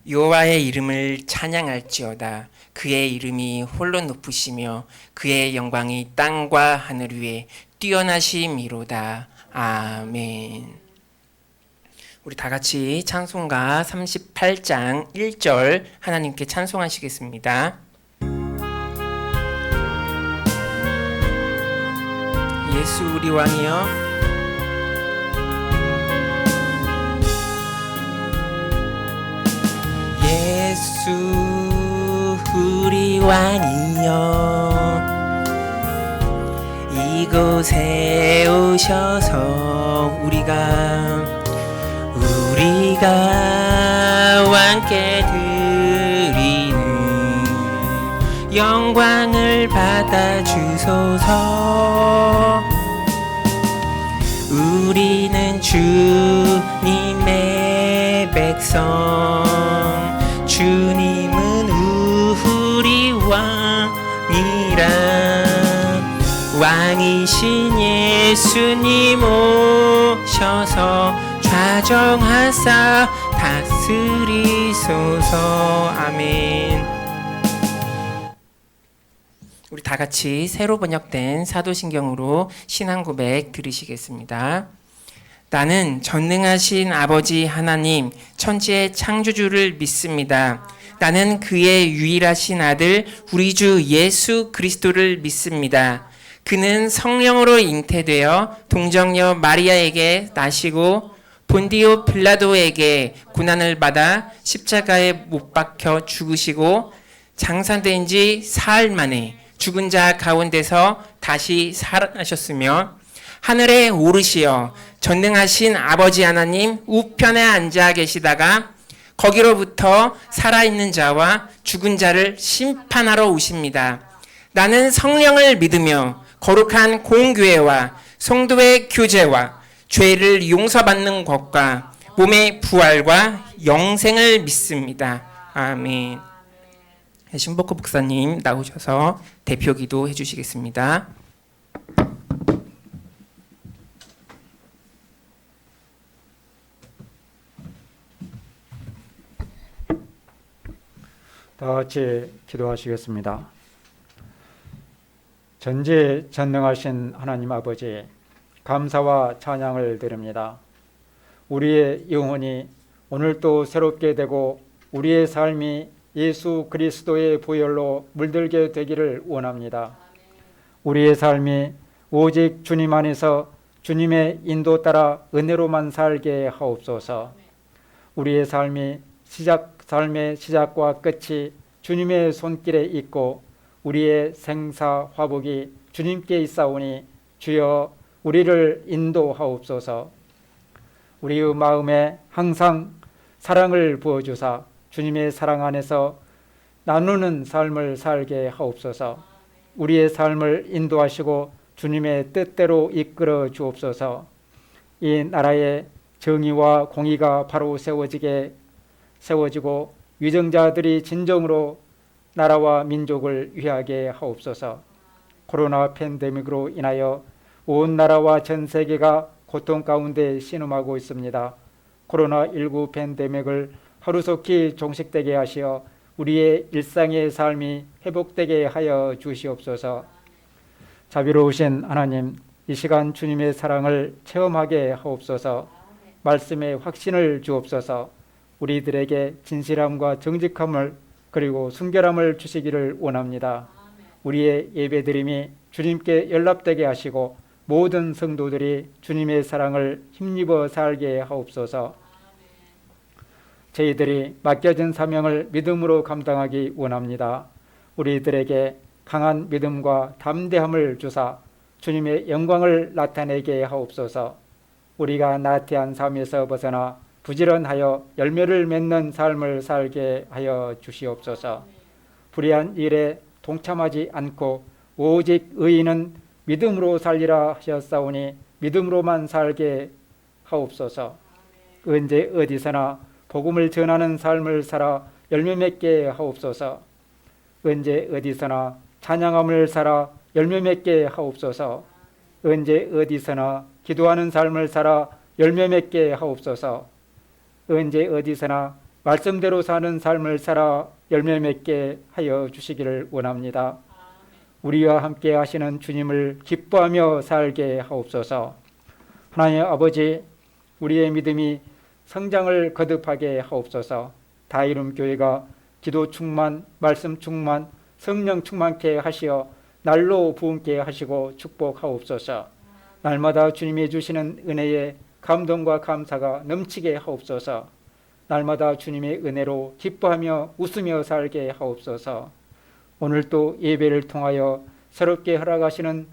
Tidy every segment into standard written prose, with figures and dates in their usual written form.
여호와의 이름을 찬양할지어다. 그의 이름이 홀로 높으시며 그의 영광이 땅과 하늘 위에 뛰어나심이로다. 아멘. 우리 다 같이 찬송가 38장 1절 하나님께 찬송하시겠습니다. 예수 우리 왕이여, 예수 우리 왕이여, 이곳에 오셔서 우리가 왕께 드리는 영광을 받아 주소서. 우리는 주님의 백성, 주님은 우리 왕이라. 왕이신 예수님 오셔서 좌정하사 다스리소서. 아멘. 우리 다 같이 새로 번역된 사도신경으로 신앙 고백 들으시겠습니다. 나는 전능하신 아버지 하나님, 천지의 창조주를 믿습니다. 나는 그의 유일하신 아들 우리 주 예수 그리스도를 믿습니다. 그는 성령으로 잉태되어 동정녀 마리아에게 나시고 본디오 빌라도에게 고난을 받아 십자가에 못 박혀 죽으시고 장사된 지 사흘 만에 죽은 자 가운데서 다시 살아나셨으며 하늘에 오르시어 전능하신 아버지 하나님 우편에 앉아 계시다가 거기로부터 살아있는 자와 죽은 자를 심판하러 오십니다. 나는 성령을 믿으며 거룩한 공교회와 성도의 교제와 죄를 용서받는 것과 몸의 부활과 영생을 믿습니다. 아멘. 신복호 목사님 나오셔서 대표 기도 해주시겠습니다. 다 같이 기도하시겠습니다. 전지전능하신 하나님 아버지, 감사와 찬양을 드립니다. 우리의 영혼이 오늘 또 새롭게 되고 우리의 삶이 예수 그리스도의 보혈로 물들게 되기를 원합니다. 우리의 삶이 오직 주님 안에서 주님의 인도 따라 은혜로만 살게 하옵소서. 우리의 삶의 시작과 끝이 주님의 손길에 있고 우리의 생사 화복이 주님께 있사오니 주여 우리를 인도하옵소서. 우리의 마음에 항상 사랑을 부어주사 주님의 사랑 안에서 나누는 삶을 살게 하옵소서. 우리의 삶을 인도하시고 주님의 뜻대로 이끌어 주옵소서. 이 나라의 정의와 공의가 바로 세워지고 위정자들이 진정으로 나라와 민족을 위하게 하옵소서. 코로나 팬데믹으로 인하여 온 나라와 전 세계가 고통 가운데 신음하고 있습니다. 코로나19 팬데믹을 하루속히 종식되게 하시어 우리의 일상의 삶이 회복되게 하여 주시옵소서. 자비로우신 하나님, 이 시간 주님의 사랑을 체험하게 하옵소서. 말씀의 확신을 주옵소서. 우리들에게 진실함과 정직함을 그리고 순결함을 주시기를 원합니다. 우리의 예배드림이 주님께 연락되게 하시고 모든 성도들이 주님의 사랑을 힘입어 살게 하옵소서. 저희들이 맡겨진 사명을 믿음으로 감당하기 원합니다. 우리들에게 강한 믿음과 담대함을 주사 주님의 영광을 나타내게 하옵소서. 우리가 나태한 삶에서 벗어나 부지런하여 열매를 맺는 삶을 살게 하여 주시옵소서. 불의한 일에 동참하지 않고 오직 의인은 믿음으로 살리라 하셨사오니 믿음으로만 살게 하옵소서. 언제 어디서나 복음을 전하는 삶을 살아 열매 맺게 하옵소서. 언제 어디서나 찬양함을 살아 열매 맺게 하옵소서. 언제 어디서나 기도하는 삶을 살아 열매 맺게 하옵소서. 언제 어디서나 말씀대로 사는 삶을 살아 열매 맺게 하여 주시기를 원합니다. 우리와 함께 하시는 주님을 기뻐하며 살게 하옵소서. 하나님 아버지, 우리의 믿음이 성장을 거듭하게 하옵소서. 다이룸 교회가 기도 충만, 말씀 충만, 성령 충만케 하시어 날로 부흥케 하시고 축복하옵소서. 날마다 주님이 주시는 은혜에 감동과 감사가 넘치게 하옵소서. 날마다 주님의 은혜로 기뻐하며 웃으며 살게 하옵소서. 오늘도 예배를 통하여 새롭게 허락하시는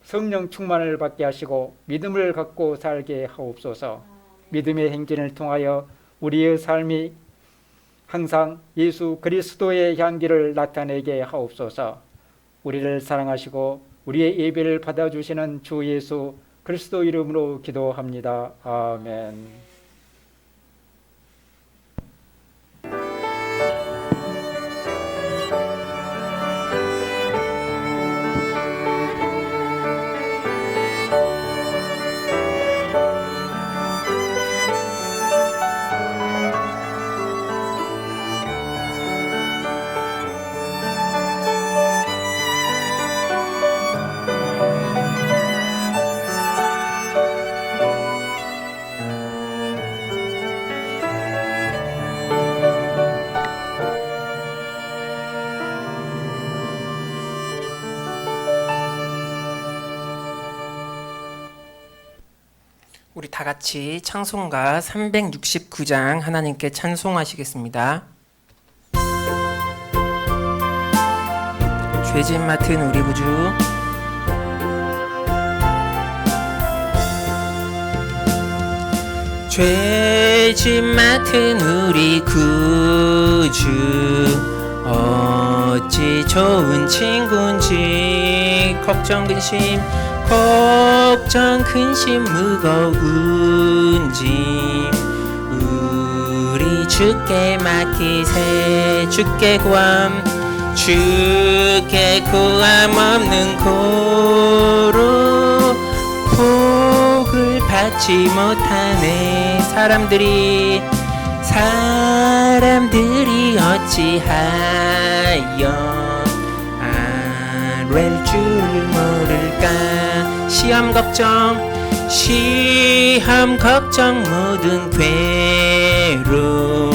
성령 충만을 받게 하시고 믿음을 갖고 살게 하옵소서. 믿음의 행진을 통하여 우리의 삶이 항상 예수 그리스도의 향기를 나타내게 하옵소서. 우리를 사랑하시고 우리의 예배를 받아주시는 주 예수 그리스도 이름으로 기도합니다. 아멘. 우리 다 같이 찬송가 369장 하나님께 찬송하시겠습니다. 죄짐 맡은 우리 구주, 죄짐 맡은 우리 구주, 어찌 좋은 친구인지 걱정 근심 무거운지 우리 주께 맡기세. 주께 구함 없는 고로 복을 받지 못하네. 사람들이 어찌하여 될 줄 모를까. 시험 걱정 모든 괴로움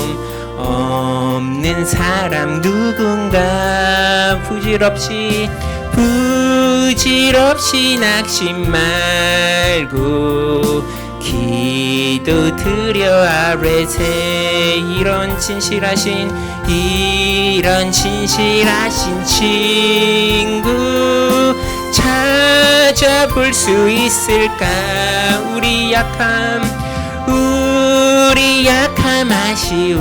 없는 사람 누군가 부질없이 낙심 말고 기도드려 아뢰세. 이런 진실하신 친구 찾아볼 수 있을까. 우리 약함 아시오니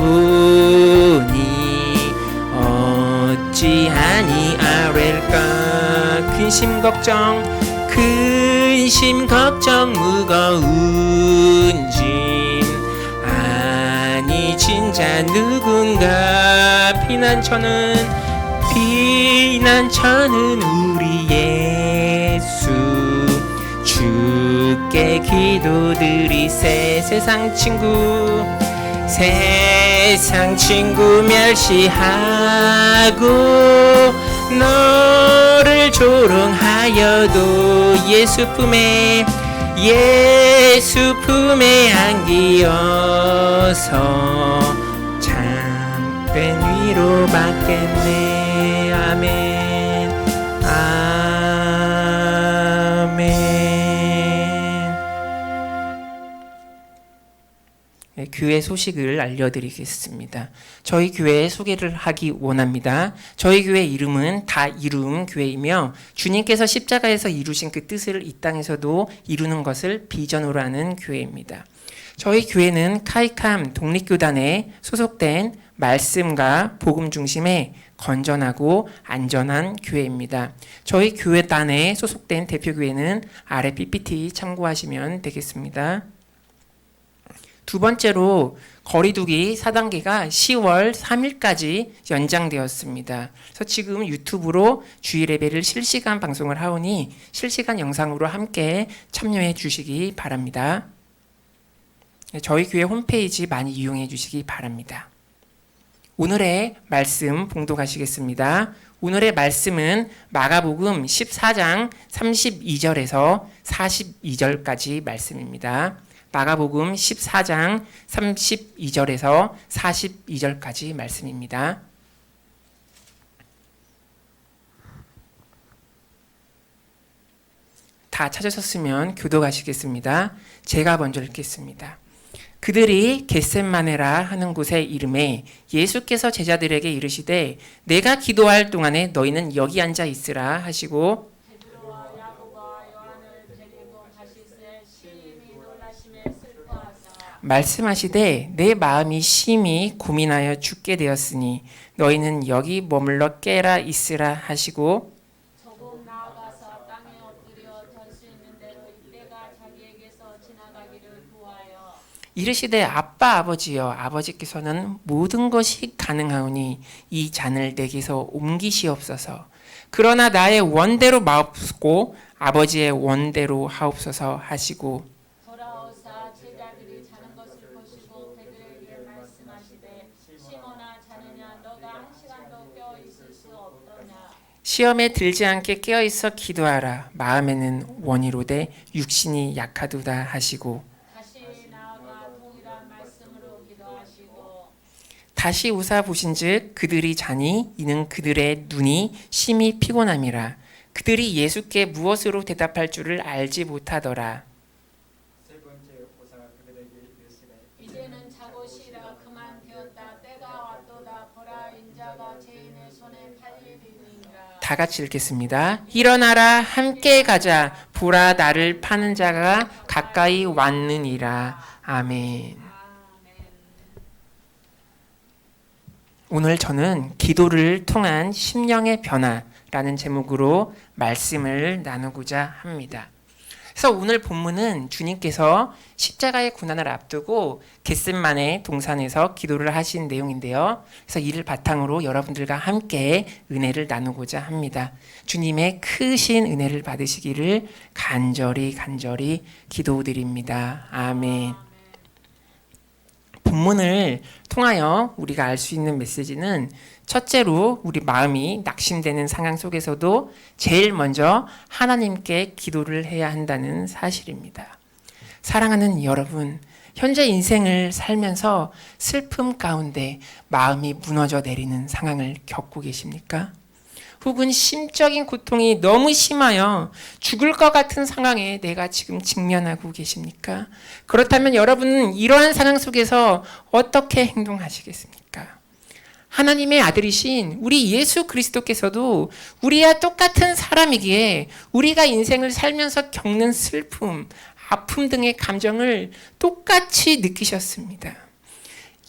어찌하니 아뢰일까. 근심 걱정 무거운 짐 아니 진짜 누군가. 피난처는 우리 예수 주께 기도드리세. 세상 친구 멸시하고 너를 조롱하여도 예수 품에 안기어서 참된 위로 받겠네. 아멘. 네, 교회 소식을 알려드리겠습니다. 저희 교회 소개를 하기 원합니다. 저희 교회 이름은 다이룸 교회이며 주님께서 십자가에서 이루신 그 뜻을 이 땅에서도 이루는 것을 비전으로 하는 교회입니다. 저희 교회는 카이캄 독립교단에 소속된 말씀과 복음 중심의 건전하고 안전한 교회입니다. 저희 교회단에 소속된 대표교회는 아래 PPT 참고하시면 되겠습니다. 두 번째로 거리두기 4단계가 10월 3일까지 연장되었습니다. 그래서 지금 유튜브로 주일 예배를 실시간 방송을 하오니 실시간 영상으로 함께 참여해 주시기 바랍니다. 저희 교회 홈페이지 많이 이용해 주시기 바랍니다. 오늘의 말씀 봉독하시겠습니다. 오늘의 말씀은 마가복음 14장 32절에서 42절까지 말씀입니다. 마가복음 14장 32절에서 42절까지 말씀입니다. 다 찾으셨으면 교독하시겠습니다. 제가 먼저 읽겠습니다. 그들이 겟셋마네라 하는 곳의 이름에 예수께서 제자들에게 이르시되 내가 기도할 동안에 너희는 여기 앉아 있으라 하시고 베드로와 야고보와 요한을 데리고 가시되 심히 놀라심에 슬퍼하사 말씀하시되 내 마음이 심히 고민하여 죽게 되었으니 너희는 여기 머물러 깨라 있으라 하시고 조금 나아가서 땅에 엎드려 잘 수 있는 대로 이때가 자기에게서 지나가기를 구하여 이르시되 아빠 아버지여 아버지께서는 모든 것이 가능하오니 이 잔을 내게서 옮기시옵소서. 그러나 나의 원대로 마옵고 아버지의 원대로 하옵소서 하시고 돌아오사 제자들이 자는 것을 보시고 베드로에게 말씀하시되 시몬아 자느냐 너가 한 시간도 깨어 있을 수 없더냐 시험에 들지 않게 깨어있어 기도하라. 마음에는 원이로되 육신이 약하도다 하시고 다시 나아가 동일한 말씀으로 기도하시고 다시 우사 보신즉 그들이 자니 이는 그들의 눈이 심히 피곤함이라. 그들이 예수께 무엇으로 대답할 줄을 알지 못하더라. 세 번째 오사가 그들에게 이르시되 이제는 자고 쉬라 그만 되었다 때가 왔도다 보라 인자가 죄인의 손에 팔리리니라 다 같이 읽겠습니다. 일어나라 함께 가자. 보라 나를 파는 자가 가까이 왔느니라. 아멘. 오늘 저는 기도를 통한 심령의 변화라는 제목으로 말씀을 나누고자 합니다. 그래서 오늘 본문은 주님께서 십자가의 고난을 앞두고 겟셋마네 동산에서 기도를 하신 내용인데요. 그래서 이를 바탕으로 여러분들과 함께 은혜를 나누고자 합니다. 주님의 크신 은혜를 받으시기를 간절히 기도드립니다. 아멘. 본문을 통하여 우리가 알 수 있는 메시지는 첫째로 우리 마음이 낙심되는 상황 속에서도 제일 먼저 하나님께 기도를 해야 한다는 사실입니다. 사랑하는 여러분, 현재 인생을 살면서 슬픔 가운데 마음이 무너져 내리는 상황을 겪고 계십니까? 혹은 심적인 고통이 너무 심하여 죽을 것 같은 상황에 내가 지금 직면하고 계십니까? 그렇다면 여러분은 이러한 상황 속에서 어떻게 행동하시겠습니까? 하나님의 아들이신 우리 예수 그리스도께서도 우리와 똑같은 사람이기에 우리가 인생을 살면서 겪는 슬픔, 아픔 등의 감정을 똑같이 느끼셨습니다.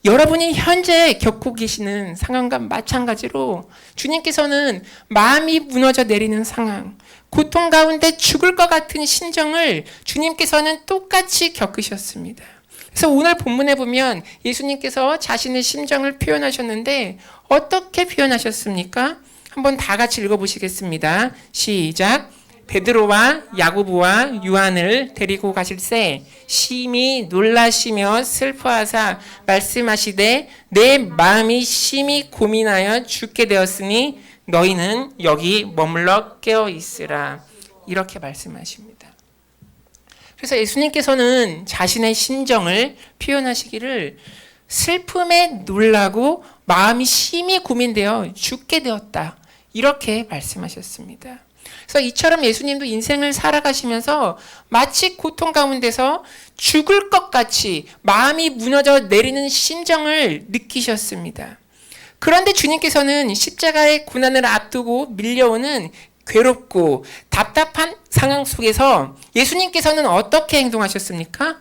여러분이 현재 겪고 계시는 상황과 마찬가지로 주님께서는 마음이 무너져 내리는 상황, 고통 가운데 죽을 것 같은 심정을 주님께서는 똑같이 겪으셨습니다. 그래서 오늘 본문에 보면 예수님께서 자신의 심정을 표현하셨는데 어떻게 표현하셨습니까? 한번 다 같이 읽어보시겠습니다. 시작. 베드로와 야고보와 요한을 데리고 가실새 심히 놀라시며 슬퍼하사 말씀하시되 내 마음이 심히 고민하여 죽게 되었으니 너희는 여기 머물러 깨어 있으라. 이렇게 말씀하십니다. 그래서 예수님께서는 자신의 심정을 표현하시기를 슬픔에 놀라고 마음이 심히 고민되어 죽게 되었다. 이렇게 말씀하셨습니다. 그래서 이처럼 예수님도 인생을 살아가시면서 마치 고통 가운데서 죽을 것 같이 마음이 무너져 내리는 심정을 느끼셨습니다. 그런데 주님께서는 십자가의 고난을 앞두고 밀려오는 괴롭고 답답한 상황 속에서 예수님께서는 어떻게 행동하셨습니까?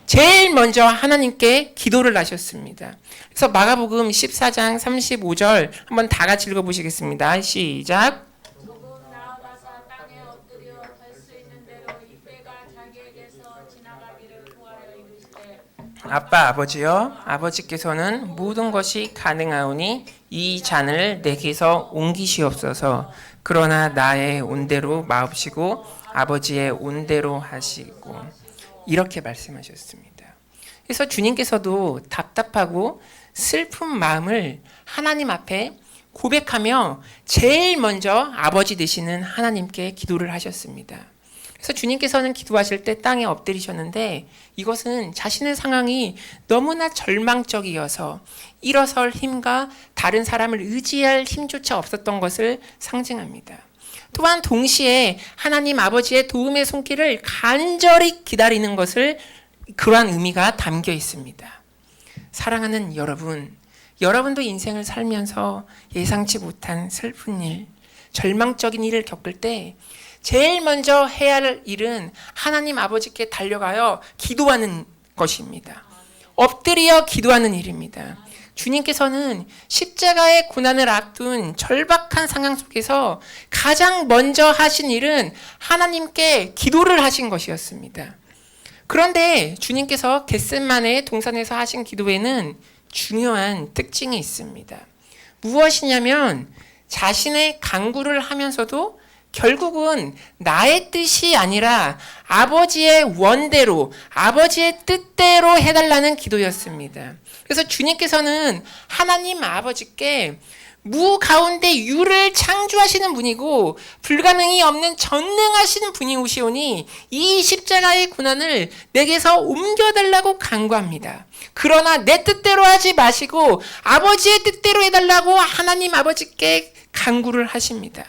제일 먼저 하나님께 기도를 하셨습니다. 그래서 마가복음 14장 35절 한번 다 같이 읽어보시겠습니다. 시작. 조금 나아가서 땅에 엎드려 될 수 있는 대로 이때가 자기에게서 지나가기를 구하여 이르시되 아빠 아버지여 아버지께서는 모든 것이 가능하오니 이 잔을 내게서 옮기시옵소서. 그러나 나의 온대로 마옵시고 아버지의 온대로 하시고 이렇게 말씀하셨습니다. 그래서 주님께서도 답답하고 슬픈 마음을 하나님 앞에 고백하며 제일 먼저 아버지 되시는 하나님께 기도를 하셨습니다. 그래서 주님께서는 기도하실 때 땅에 엎드리셨는데 이것은 자신의 상황이 너무나 절망적이어서 일어설 힘과 다른 사람을 의지할 힘조차 없었던 것을 상징합니다. 또한 동시에 하나님 아버지의 도움의 손길을 간절히 기다리는 것을 그러한 의미가 담겨 있습니다. 사랑하는 여러분, 여러분도 인생을 살면서 예상치 못한 슬픈 일, 절망적인 일을 겪을 때 제일 먼저 해야 할 일은 하나님 아버지께 달려가여 기도하는 것입니다. 엎드려 기도하는 일입니다. 주님께서는 십자가의 고난을 앞둔 절박한 상황 속에서 가장 먼저 하신 일은 하나님께 기도를 하신 것이었습니다. 그런데 주님께서 겟세마네 동산에서 하신 기도에는 중요한 특징이 있습니다. 무엇이냐면 자신의 간구를 하면서도 결국은 나의 뜻이 아니라 아버지의 원대로, 아버지의 뜻대로 해달라는 기도였습니다. 그래서 주님께서는 하나님 아버지께 무 가운데 유를 창조하시는 분이고 불가능이 없는 전능하신 분이 오시오니 이 십자가의 고난을 내게서 옮겨달라고 간구합니다. 그러나 내 뜻대로 하지 마시고 아버지의 뜻대로 해달라고 하나님 아버지께 간구를 하십니다.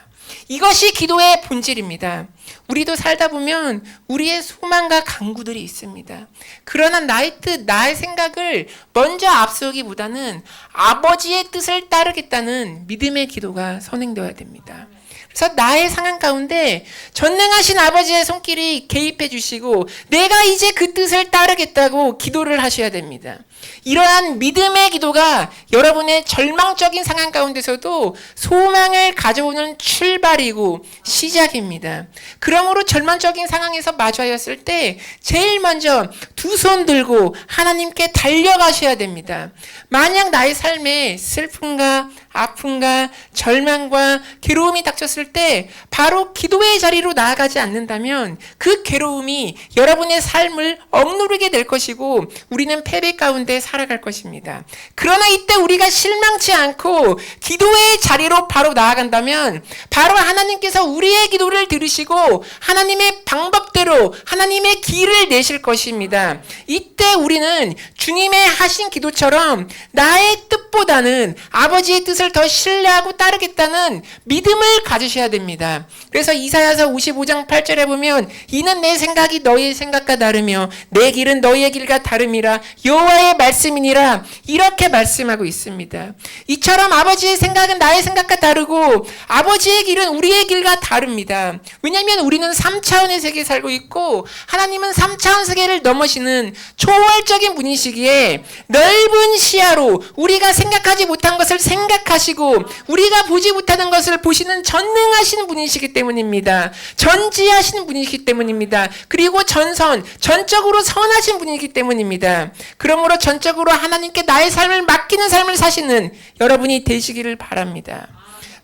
이것이 기도의 본질입니다. 우리도 살다 보면 우리의 소망과 간구들이 있습니다. 그러나 나의 뜻, 나의 생각을 먼저 앞세우기보다는 아버지의 뜻을 따르겠다는 믿음의 기도가 선행되어야 됩니다. 그래서 나의 상황 가운데 전능하신 아버지의 손길이 개입해 주시고 내가 이제 그 뜻을 따르겠다고 기도를 하셔야 됩니다. 이러한 믿음의 기도가 여러분의 절망적인 상황 가운데서도 소망을 가져오는 출발이고 시작입니다. 그러므로 절망적인 상황에서 마주하였을 때 제일 먼저 두 손 들고 하나님께 달려가셔야 됩니다. 만약 나의 삶에 슬픔과 아픔과 절망과 괴로움이 닥쳤을 때 바로 기도의 자리로 나아가지 않는다면 그 괴로움이 여러분의 삶을 억누르게 될 것이고 우리는 패배 가운데 살아갈 것입니다. 그러나 이때 우리가 실망치 않고 기도의 자리로 바로 나아간다면 바로 하나님께서 우리의 기도를 들으시고 하나님의 방법대로 하나님의 길을 내실 것입니다. 이때 우리는 주님의 하신 기도처럼 나의 뜻보다는 아버지의 뜻을 더 신뢰하고 따르겠다는 믿음을 가지셔야 됩니다. 그래서 이사야서 55장 8절에 보면 이는 내 생각이 너희의 생각과 다르며 내 길은 너희의 길과 다름이라 여호와의 말씀이니라 이렇게 말씀하고 있습니다. 이처럼 아버지의 생각은 나의 생각과 다르고 아버지의 길은 우리의 길과 다릅니다. 왜냐하면 우리는 3차원의 세계에 살고 있고 하나님은 3차원 세계를 넘으시는 초월적인 분이시기에 넓은 시야로 우리가 생각하지 못한 것을 생각하시고 우리가 보지 못하는 것을 보시는 전능하신 분이시기 때문입니다. 전지하신 분이시기 때문입니다. 그리고 전적으로 선하신 분이기 때문입니다. 그러므로 전적으로 하나님께 나의 삶을 맡기는 삶을 사시는 여러분이 되시기를 바랍니다.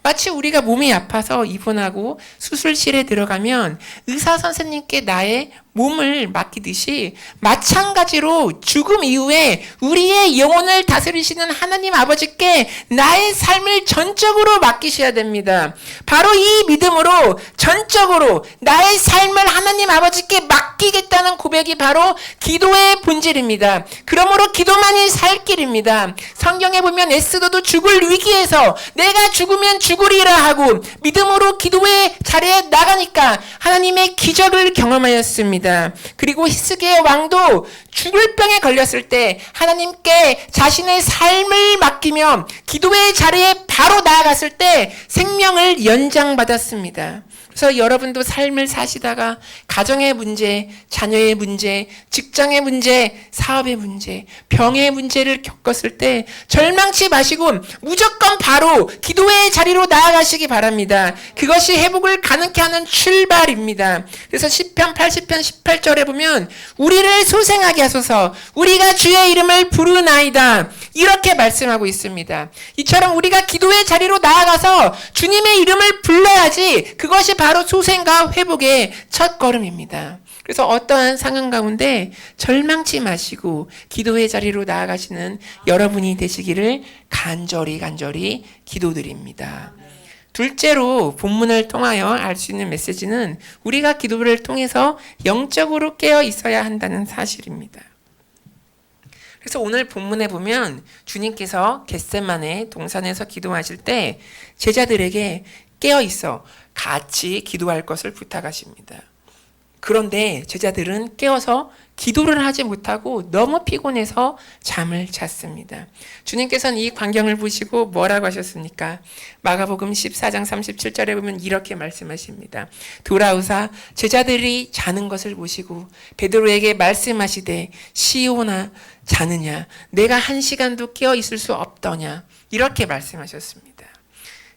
마치 우리가 몸이 아파서 입원하고 수술실에 들어가면 의사 선생님께 나의 몸을 맡기듯이 마찬가지로 죽음 이후에 우리의 영혼을 다스리시는 하나님 아버지께 나의 삶을 전적으로 맡기셔야 됩니다. 바로 이 믿음으로 전적으로 나의 삶을 하나님 아버지께 맡기겠다는 고백이 바로 기도의 본질입니다. 그러므로 기도만이 살 길입니다. 성경에 보면 에스더도 죽을 위기에서 내가 죽으면 죽으리라 하고 믿음으로 기도의 자리에 나가니까 하나님의 기적을 경험하였습니다. 그리고 히스기야 왕도 죽을 병에 걸렸을 때 하나님께 자신의 삶을 맡기며 기도의 자리에 바로 나아갔을 때 생명을 연장받았습니다. 그래서 여러분도 삶을 사시다가 가정의 문제, 자녀의 문제, 직장의 문제, 사업의 문제, 병의 문제를 겪었을 때 절망치 마시고 무조건 바로 기도의 자리로 나아가시기 바랍니다. 그것이 회복을 가능케 하는 출발입니다. 그래서 시편 80편 18절에 보면 우리를 소생하게 하소서 우리가 주의 이름을 부르나이다 이렇게 말씀하고 있습니다. 이처럼 우리가 기도의 자리로 나아가서 주님의 이름을 불러야지 그것이 바로 소생과 회복의 첫 걸음입니다. 그래서 어떠한 상황 가운데 절망치 마시고 기도의 자리로 나아가시는 여러분이 되시기를 간절히 기도드립니다. 둘째로 본문을 통하여 알 수 있는 메시지는 우리가 기도를 통해서 영적으로 깨어 있어야 한다는 사실입니다. 그래서 오늘 본문에 보면 주님께서 겟세마네 동산에서 기도하실 때 제자들에게 깨어 있어 같이 기도할 것을 부탁하십니다. 그런데 제자들은 깨어서 기도를 하지 못하고 너무 피곤해서 잠을 잤습니다. 주님께서는 이 광경을 보시고 뭐라고 하셨습니까? 마가복음 14장 37절에 보면 이렇게 말씀하십니다. 돌아오사 제자들이 자는 것을 보시고 베드로에게 말씀하시되 시온아 자느냐 내가 한 시간도 깨어 있을 수 없더냐 이렇게 말씀하셨습니다.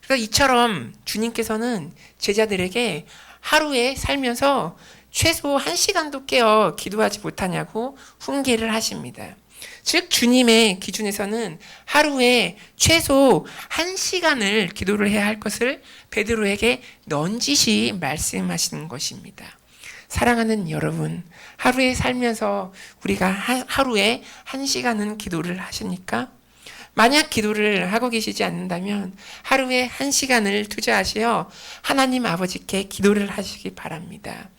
그래서 이처럼 주님께서는 제자들에게 하루에 살면서 최소 1시간도 깨어 기도하지 못하냐고 훈계를 하십니다. 즉 주님의 기준에서는 하루에 최소 1시간을 기도를 해야 할 것을 베드로에게 넌지시 말씀하시는 것입니다. 사랑하는 여러분, 하루에 살면서 우리가 하루에 1시간은 기도를 하십니까? 만약 기도를 하고 계시지 않는다면 하루에 1시간을 투자하시어 하나님 아버지께 기도를 하시기 바랍니다.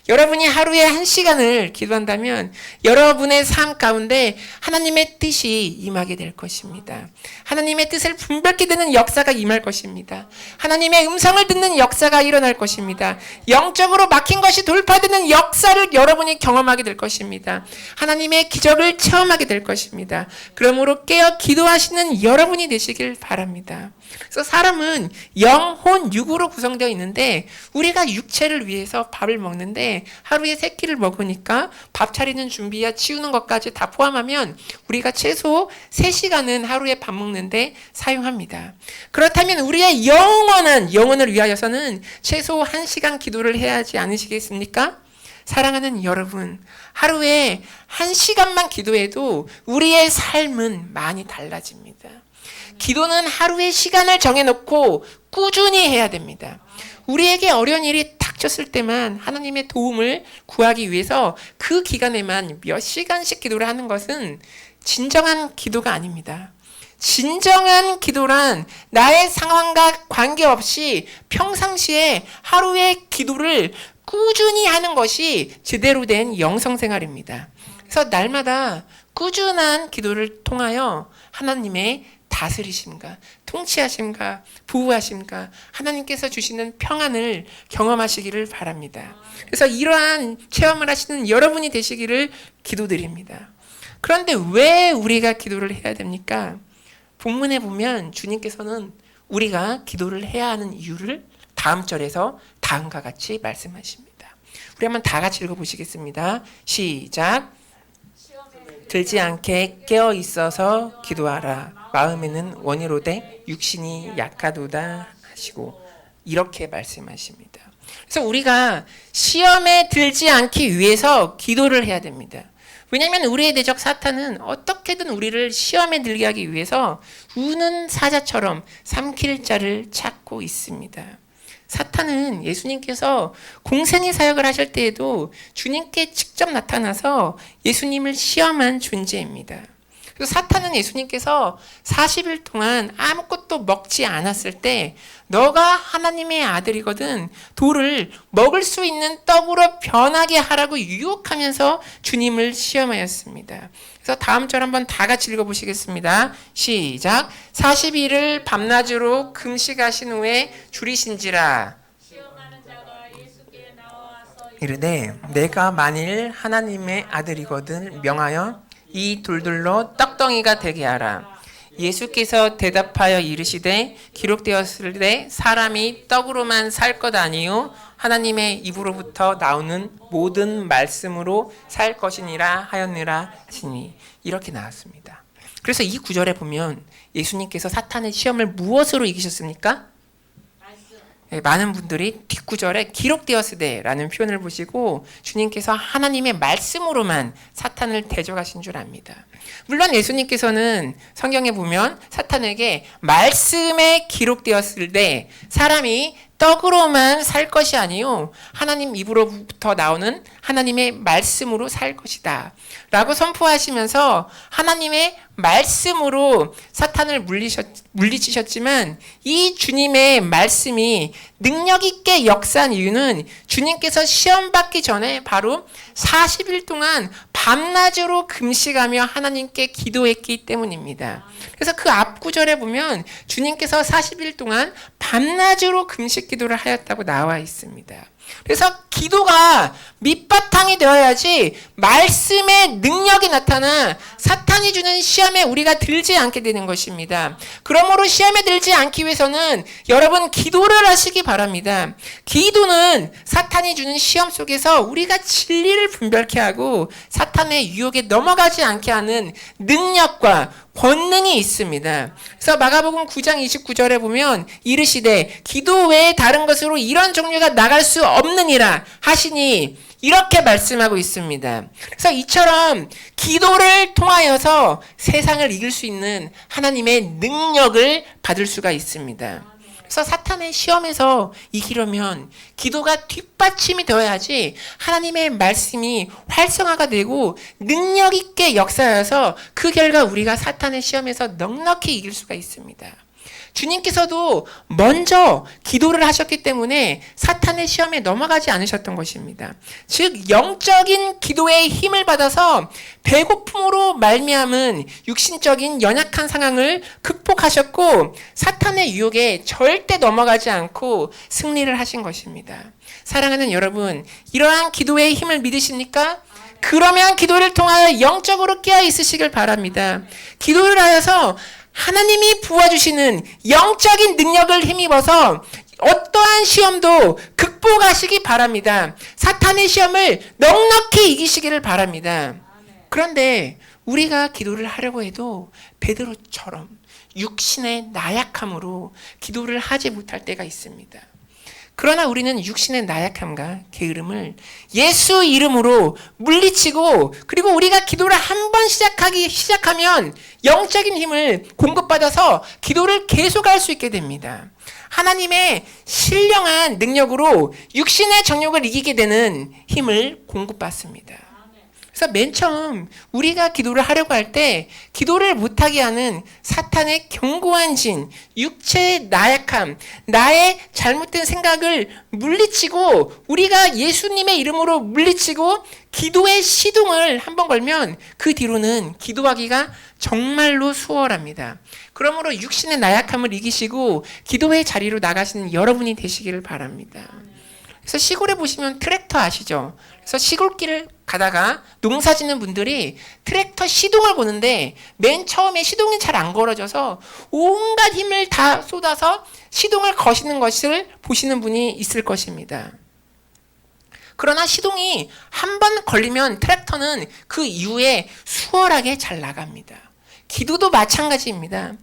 여러분이 하루에 1시간을 기도한다면 여러분의 삶 가운데 하나님의 뜻이 임하게 될 것입니다. 하나님의 뜻을 분별케 되는 역사가 임할 것입니다. 하나님의 음성을 듣는 역사가 일어날 것입니다. 영적으로 막힌 것이 돌파되는 역사를 여러분이 경험하게 될 것입니다. 하나님의 기적을 체험하게 될 것입니다. 그러므로 깨어 기도하시는 여러분이 되시길 바랍니다. 그래서 사람은 영, 혼, 육으로 구성되어 있는데 우리가 육체를 위해서 밥을 먹는데 하루에 3끼를 먹으니까 밥 차리는 준비야 치우는 것까지 다 포함하면 우리가 최소 3시간은 하루에 밥 먹는데 사용합니다. 그렇다면 우리의 영혼을 위하여서는 최소 1시간 기도를 해야 하지 않으시겠습니까? 사랑하는 여러분, 하루에 1시간만 기도해도 우리의 삶은 많이 달라집니다. 기도는 하루의 시간을 정해놓고 꾸준히 해야 됩니다. 우리에게 어려운 일이 닥쳤을 때만 하나님의 도움을 구하기 위해서 그 기간에만 몇 시간씩 기도를 하는 것은 진정한 기도가 아닙니다. 진정한 기도란 나의 상황과 관계없이 평상시에 하루의 기도를 꾸준히 하는 것이 제대로 된 영성생활입니다. 그래서 날마다 꾸준한 기도를 통하여 하나님의 다스리심과 통치하심과 보호하심과 하나님께서 주시는 평안을 경험하시기를 바랍니다. 그래서 이러한 체험을 하시는 여러분이 되시기를 기도드립니다. 그런데 왜 우리가 기도를 해야 됩니까? 본문에 보면 주님께서는 우리가 기도를 해야 하는 이유를 다음 절에서 다음과 같이 말씀하십니다. 우리 한번 다 같이 읽어보시겠습니다. 시작. 들지 않게 깨어 있어서 기도하라. 마음에는 원이로되 육신이 약하도다 하시고 이렇게 말씀하십니다. 그래서 우리가 시험에 들지 않기 위해서 기도를 해야 됩니다. 왜냐하면 우리의 대적 사탄은 어떻게든 우리를 시험에 들게 하기 위해서 우는 사자처럼 삼킬 자를 찾고 있습니다. 사탄은 예수님께서 공생의 사역을 하실 때에도 주님께 직접 나타나서 예수님을 시험한 존재입니다. 그래서 사탄은 예수님께서 40일 동안 아무것도 먹지 않았을 때 너가 하나님의 아들이거든 돌을 먹을 수 있는 떡으로 변하게 하라고 유혹하면서 주님을 시험하였습니다. 그래서 다음 절 한번 다 같이 읽어보시겠습니다. 시작. 40일을 밤낮으로 금식하신 후에 줄이신지라 시험하는 자가 예수께 나와서 이르되 내가 만일 하나님의 아들이거든 명하여 이 돌들로 떡덩이가 되게 하라. 예수께서 대답하여 이르시되 기록되었을 때 사람이 떡으로만 살 것 아니요 하나님의 입으로부터 나오는 모든 말씀으로 살 것이니라 하였느라 하시니 이렇게 나왔습니다. 그래서 이 구절에 보면 예수님께서 사탄의 시험을 무엇으로 이기셨습니까? 네, 많은 분들이 뒷구절에 기록되었으되 라는 표현을 보시고 주님께서 하나님의 말씀으로만 사탄을 대적하신 줄 압니다. 물론 예수님께서는 성경에 보면 사탄에게 말씀에 기록되었을 때 사람이 떡으로만 살 것이 아니요 하나님 입으로부터 나오는 하나님의 말씀으로 살 것이다 라고 선포하시면서 하나님의 말씀으로 사탄을 물리치셨지만 이 주님의 말씀이 능력 있게 역사한 이유는 주님께서 시험 받기 전에 바로 40일 동안 밤낮으로 금식하며 하나님께 기도했기 때문입니다. 그래서 그 앞 구절에 보면 주님께서 40일 동안 밤낮으로 금식 기도를 하였다고 나와 있습니다. 그래서 기도가 밑바탕이 되어야지 말씀의 능력이 나타나 사탄이 주는 시험에 우리가 들지 않게 되는 것입니다. 그러므로 시험에 들지 않기 위해서는 여러분 기도를 하시기 바랍니다. 기도는 사탄이 주는 시험 속에서 우리가 진리를 분별케 하고 사탄의 유혹에 넘어가지 않게 하는 능력과 권능이 있습니다. 그래서 마가복음 9장 29절에 보면 이르시되 기도 외에 다른 것으로 이런 종류가 나갈 수 없느니라 하시니 이렇게 말씀하고 있습니다. 그래서 이처럼 기도를 통하여서 세상을 이길 수 있는 하나님의 능력을 받을 수가 있습니다. 그래서 사탄의 시험에서 이기려면 기도가 뒷받침이 되어야지 하나님의 말씀이 활성화가 되고 능력 있게 역사하여서 그 결과 우리가 사탄의 시험에서 넉넉히 이길 수가 있습니다. 주님께서도 먼저 기도를 하셨기 때문에 사탄의 시험에 넘어가지 않으셨던 것입니다. 즉 영적인 기도의 힘을 받아서 배고픔으로 말미암은 육신적인 연약한 상황을 극복하셨고 사탄의 유혹에 절대 넘어가지 않고 승리를 하신 것입니다. 사랑하는 여러분, 이러한 기도의 힘을 믿으십니까? 그러면 기도를 통하여 영적으로 깨어 있으시길 바랍니다. 기도를 하여서 하나님이 부어주시는 영적인 능력을 힘입어서 어떠한 시험도 극복하시기 바랍니다. 사탄의 시험을 넉넉히 이기시기를 바랍니다. 그런데 우리가 기도를 하려고 해도 베드로처럼 육신의 나약함으로 기도를 하지 못할 때가 있습니다. 그러나 우리는 육신의 나약함과 게으름을 예수 이름으로 물리치고 그리고 우리가 기도를 한 번 시작하면 영적인 힘을 공급받아서 기도를 계속할 수 있게 됩니다. 하나님의 신령한 능력으로 육신의 정욕을 이기게 되는 힘을 공급받습니다. 그래서 맨 처음 우리가 기도를 하려고 할 때 기도를 못하게 하는 사탄의 견고한 진, 육체의 나약함, 나의 잘못된 생각을 물리치고 우리가 예수님의 이름으로 물리치고 기도의 시동을 한번 걸면 그 뒤로는 기도하기가 정말로 수월합니다. 그러므로 육신의 나약함을 이기시고 기도의 자리로 나가시는 여러분이 되시기를 바랍니다. 그래서 시골에 보시면 트랙터 아시죠? 그래서 시골길을 가다가 농사 짓는 분들이 트랙터 시동을 거는데 맨 처음에 시동이 잘 안 걸어져서 온갖 힘을 다 쏟아서 시동을 거시는 것을 보시는 분이 있을 것입니다. 그러나 시동이 한 번 걸리면 트랙터는 그 이후에 수월하게 잘 나갑니다. 기도도 마찬가지입니다.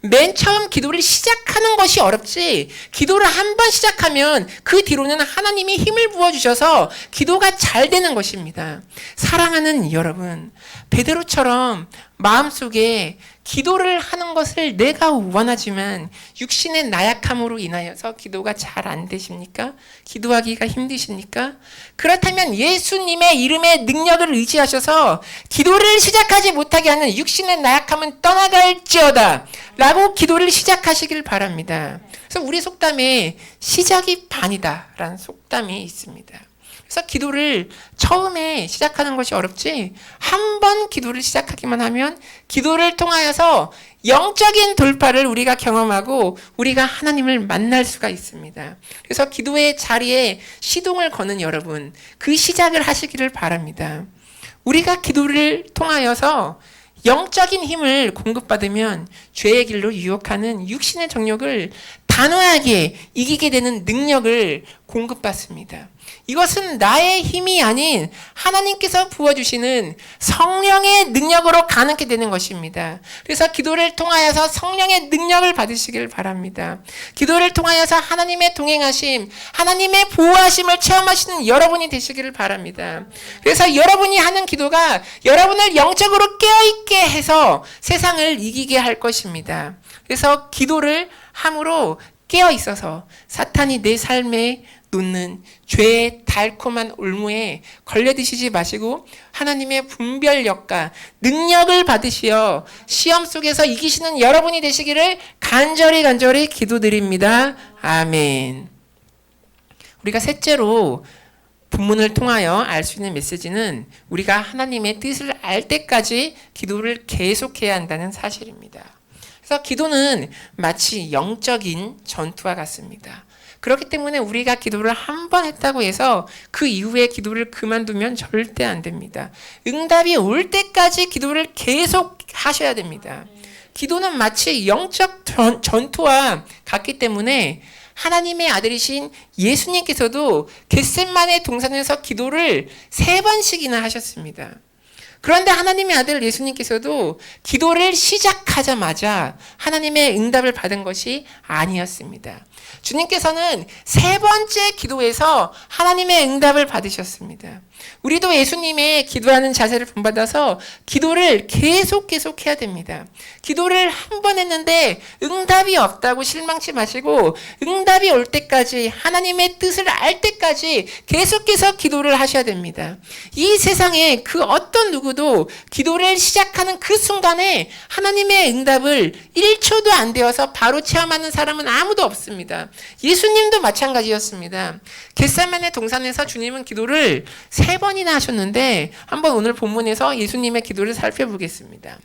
맨 처음 기도를 시작하는 것이 어렵지 기도를 한 번 시작하면 그 뒤로는 하나님이 힘을 부어주셔서 기도가 잘 되는 것입니다. 사랑하는 여러분, 베드로처럼 마음속에 기도를 하는 것을 내가 원하지만 육신의 나약함으로 인하여서 기도가 잘 안 되십니까? 기도하기가 힘드십니까? 그렇다면 예수님의 이름의 능력을 의지하셔서 기도를 시작하지 못하게 하는 육신의 나약함은 떠나갈지어다 라고 기도를 시작하시길 바랍니다. 그래서 우리 속담에 시작이 반이다 라는 속담이 있습니다. 그래서 기도를 처음에 시작하는 것이 어렵지 한 번 기도를 시작하기만 하면 기도를 통하여서 영적인 돌파를 우리가 경험하고 우리가 하나님을 만날 수가 있습니다. 그래서 기도의 자리에 시동을 거는 여러분, 그 시작을 하시기를 바랍니다. 우리가 기도를 통하여서 영적인 힘을 공급받으면 죄의 길로 유혹하는 육신의 정욕을 단호하게 이기게 되는 능력을 공급받습니다. 이것은 나의 힘이 아닌 하나님께서 부어주시는 성령의 능력으로 가능하게 되는 것입니다. 그래서 기도를 통하여서 성령의 능력을 받으시길 바랍니다. 기도를 통하여서 하나님의 동행하심, 하나님의 보호하심을 체험하시는 여러분이 되시기를 바랍니다. 그래서 여러분이 하는 기도가 여러분을 영적으로 깨어있게 해서 세상을 이기게 할 것입니다. 그래서 기도를 함으로 깨어 있어서 사탄이 내 삶에 놓는 죄의 달콤한 올무에 걸려드시지 마시고 하나님의 분별력과 능력을 받으시어 시험 속에서 이기시는 여러분이 되시기를 간절히 기도드립니다. 아멘. 우리가 셋째로 본문을 통하여 알 수 있는 메시지는 우리가 하나님의 뜻을 알 때까지 기도를 계속해야 한다는 사실입니다. 그래서 기도는 마치 영적인 전투와 같습니다. 그렇기 때문에 우리가 기도를 한 번 했다고 해서 그 이후에 기도를 그만두면 절대 안 됩니다. 응답이 올 때까지 기도를 계속 하셔야 됩니다. 기도는 마치 영적 전투와 같기 때문에 하나님의 아들이신 예수님께서도 겟세마네 동산에서 기도를 3번씩이나 하셨습니다. 그런데 하나님의 아들 예수님께서도 기도를 시작하자마자 하나님의 응답을 받은 것이 아니었습니다. 주님께서는 3번째 기도에서 하나님의 응답을 받으셨습니다. 우리도 예수님의 기도하는 자세를 본받아서 기도를 계속 해야 됩니다. 기도를 한 번 했는데 응답이 없다고 실망치 마시고 응답이 올 때까지 하나님의 뜻을 알 때까지 계속해서 기도를 하셔야 됩니다. 이 세상에 그 어떤 누구도 기도를 시작하는 그 순간에 하나님의 응답을 1초도 안 되어서 바로 체험하는 사람은 아무도 없습니다. 예수님도 마찬가지였습니다. 겟세마네 동산에서 주님은 기도를 3번이나 하셨는데 한번 오늘 본문에서 예수님의 기도를 살펴보겠습니다.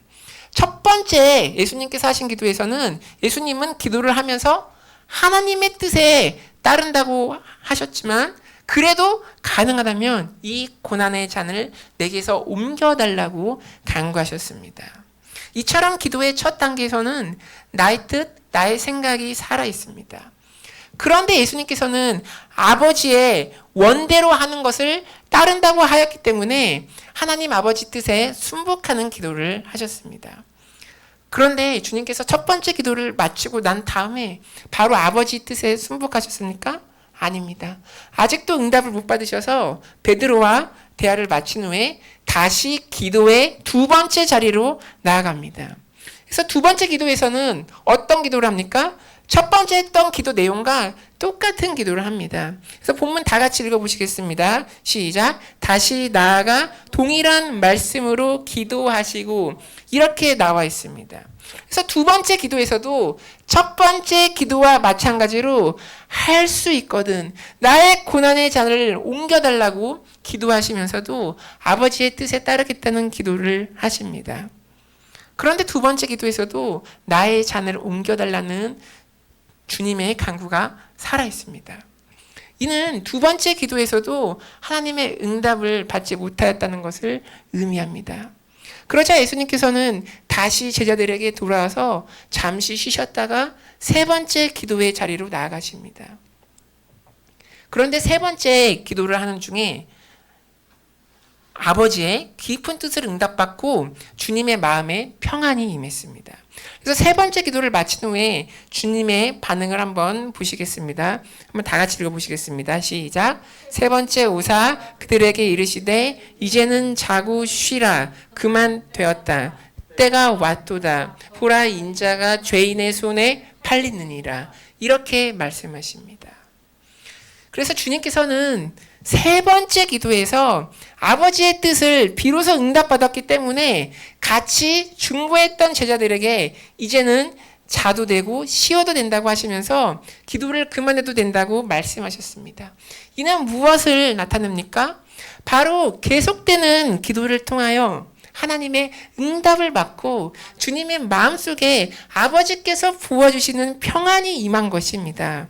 첫 번째 예수님께서 하신 기도에서는 예수님은 기도를 하면서 하나님의 뜻에 따른다고 하셨지만 그래도 가능하다면 이 고난의 잔을 내게서 옮겨달라고 간구하셨습니다. 이처럼 기도의 첫 단계에서는 나의 뜻, 나의 생각이 살아있습니다. 그런데 예수님께서는 아버지의 원대로 하는 것을 따른다고 하였기 때문에 하나님 아버지 뜻에 순복하는 기도를 하셨습니다. 그런데 주님께서 첫 번째 기도를 마치고 난 다음에 바로 아버지 뜻에 순복하셨습니까? 아닙니다. 아직도 응답을 못 받으셔서 베드로와 대화를 마친 후에 다시 기도의 2번째 자리로 나아갑니다. 그래서 2번째 기도에서는 어떤 기도를 합니까? 첫 번째 했던 기도 내용과 똑같은 기도를 합니다. 그래서 본문 다 같이 읽어보시겠습니다. 시작. 다시 나아가 동일한 말씀으로 기도하시고 이렇게 나와 있습니다. 그래서 2번째 기도에서도 첫 번째 기도와 마찬가지로 할 수 있거든 나의 고난의 잔을 옮겨달라고 기도하시면서도 아버지의 뜻에 따르겠다는 기도를 하십니다. 그런데 2번째 기도에서도 나의 잔을 옮겨달라는 주님의 간구가 살아있습니다. 이는 2번째 기도에서도 하나님의 응답을 받지 못하였다는 것을 의미합니다. 그러자 예수님께서는 다시 제자들에게 돌아와서 잠시 쉬셨다가 3번째 기도의 자리로 나아가십니다. 그런데 3번째 기도를 하는 중에 아버지의 깊은 뜻을 응답받고 주님의 마음에 평안이 임했습니다. 그래서 3번째 기도를 마친 후에 주님의 반응을 한번 보시겠습니다. 한번 다 같이 읽어보시겠습니다. 시작. 3번째 오사 그들에게 이르시되 이제는 자고 쉬라. 그만 되었다. 때가 왔도다. 보라 인자가 죄인의 손에 팔리느니라. 이렇게 말씀하십니다. 그래서 주님께서는 3번째 기도에서 아버지의 뜻을 비로소 응답받았기 때문에 같이 중보했던 제자들에게 이제는 자도 되고 쉬어도 된다고 하시면서 기도를 그만해도 된다고 말씀하셨습니다. 이는 무엇을 나타냅니까? 바로 계속되는 기도를 통하여 하나님의 응답을 받고 주님의 마음속에 아버지께서 부어주시는 평안이 임한 것입니다.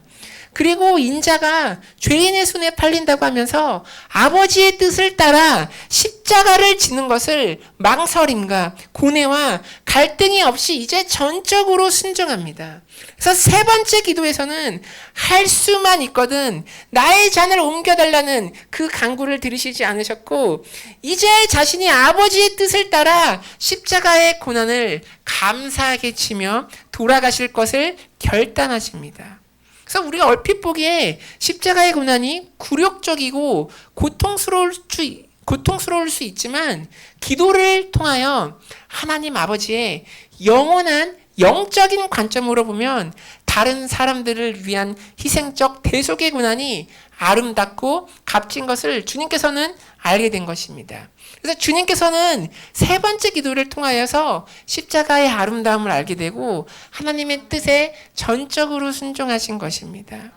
그리고 인자가 죄인의 손에 팔린다고 하면서 아버지의 뜻을 따라 십자가를 지는 것을 망설임과 고뇌와 갈등이 없이 이제 전적으로 순종합니다. 그래서 3번째 기도에서는 할 수만 있거든 나의 잔을 옮겨달라는 그 간구를 들으시지 않으셨고 이제 자신이 아버지의 뜻을 따라 십자가의 고난을 감사하게 치며 돌아가실 것을 결단하십니다. 그래서 우리가 얼핏 보기에 십자가의 고난이 굴욕적이고 고통스러울 수 있지만 기도를 통하여 하나님 아버지의 영원한 영적인 관점으로 보면 다른 사람들을 위한 희생적 대속의 고난이 아름답고 값진 것을 주님께서는 알게 된 것입니다. 그래서 주님께서는 세 번째 기도를 통하여서 십자가의 아름다움을 알게 되고 하나님의 뜻에 전적으로 순종하신 것입니다.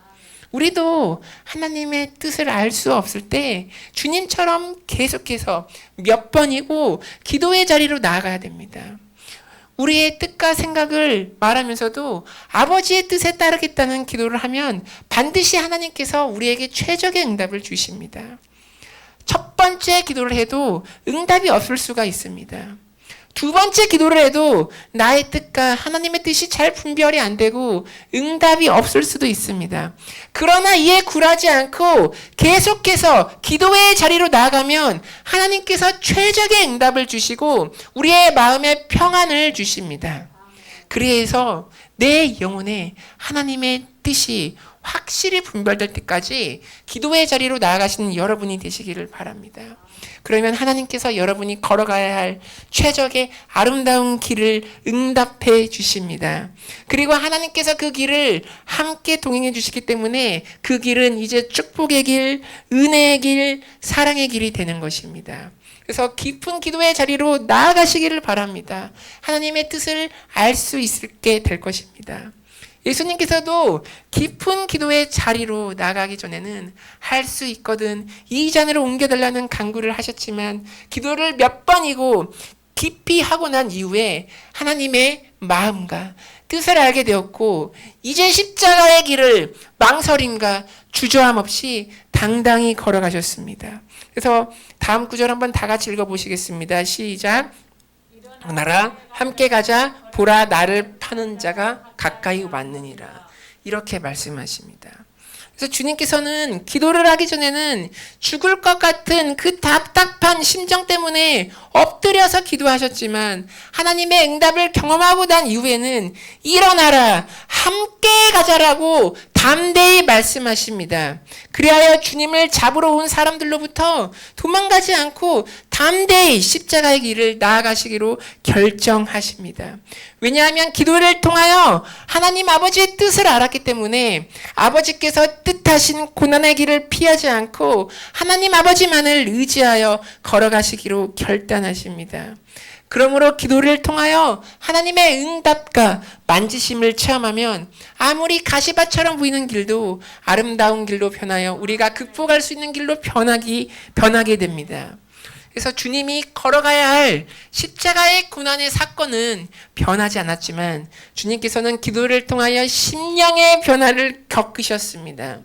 우리도 하나님의 뜻을 알 수 없을 때 주님처럼 계속해서 몇 번이고 기도의 자리로 나아가야 됩니다. 우리의 뜻과 생각을 말하면서도 아버지의 뜻에 따르겠다는 기도를 하면 반드시 하나님께서 우리에게 최적의 응답을 주십니다. 첫 번째 기도를 해도 응답이 없을 수가 있습니다. 두 번째 기도를 해도 나의 뜻과 하나님의 뜻이 잘 분별이 안 되고 응답이 없을 수도 있습니다. 그러나 이에 굴하지 않고 계속해서 기도의 자리로 나아가면 하나님께서 최적의 응답을 주시고 우리의 마음에 평안을 주십니다. 그래서 내 영혼에 하나님의 뜻이 확실히 분별될 때까지 기도의 자리로 나아가시는 여러분이 되시기를 바랍니다. 그러면 하나님께서 여러분이 걸어가야 할 최적의 아름다운 길을 응답해 주십니다. 그리고 하나님께서 그 길을 함께 동행해 주시기 때문에 그 길은 이제 축복의 길, 은혜의 길, 사랑의 길이 되는 것입니다. 그래서 깊은 기도의 자리로 나아가시기를 바랍니다. 하나님의 뜻을 알 수 있게 될 것입니다. 예수님께서도 깊은 기도의 자리로 나가기 전에는 할 수 있거든 이 잔으로 옮겨달라는 간구를 하셨지만 기도를 몇 번이고 깊이 하고 난 이후에 하나님의 마음과 뜻을 알게 되었고 이제 십자가의 길을 망설임과 주저함 없이 당당히 걸어가셨습니다. 그래서 다음 구절 한번 다 같이 읽어보시겠습니다. 시작. 일어나라 함께 가자 보라 나를 파는 자가 가까이 왔느니라. 이렇게 말씀하십니다. 그래서 주님께서는 기도를 하기 전에는 죽을 것 같은 그 답답한 심정 때문에 엎드려서 기도하셨지만 하나님의 응답을 경험하고 난 이후에는 일어나라 함께 가자라고 담대히 말씀하십니다. 그리하여 주님을 잡으러 온 사람들로부터 도망가지 않고 담대히 십자가의 길을 나아가시기로 결정하십니다. 왜냐하면 기도를 통하여 하나님 아버지의 뜻을 알았기 때문에 아버지께서 뜻하신 고난의 길을 피하지 않고 하나님 아버지만을 의지하여 걸어가시기로 결단하십니다. 그러므로 기도를 통하여 하나님의 응답과 만지심을 체험하면 아무리 가시밭처럼 보이는 길도 아름다운 길로 변하여 우리가 극복할 수 있는 길로 변하게 됩니다. 그래서 주님이 걸어가야 할 십자가의 고난의 사건은 변하지 않았지만 주님께서는 기도를 통하여 심령의 변화를 겪으셨습니다.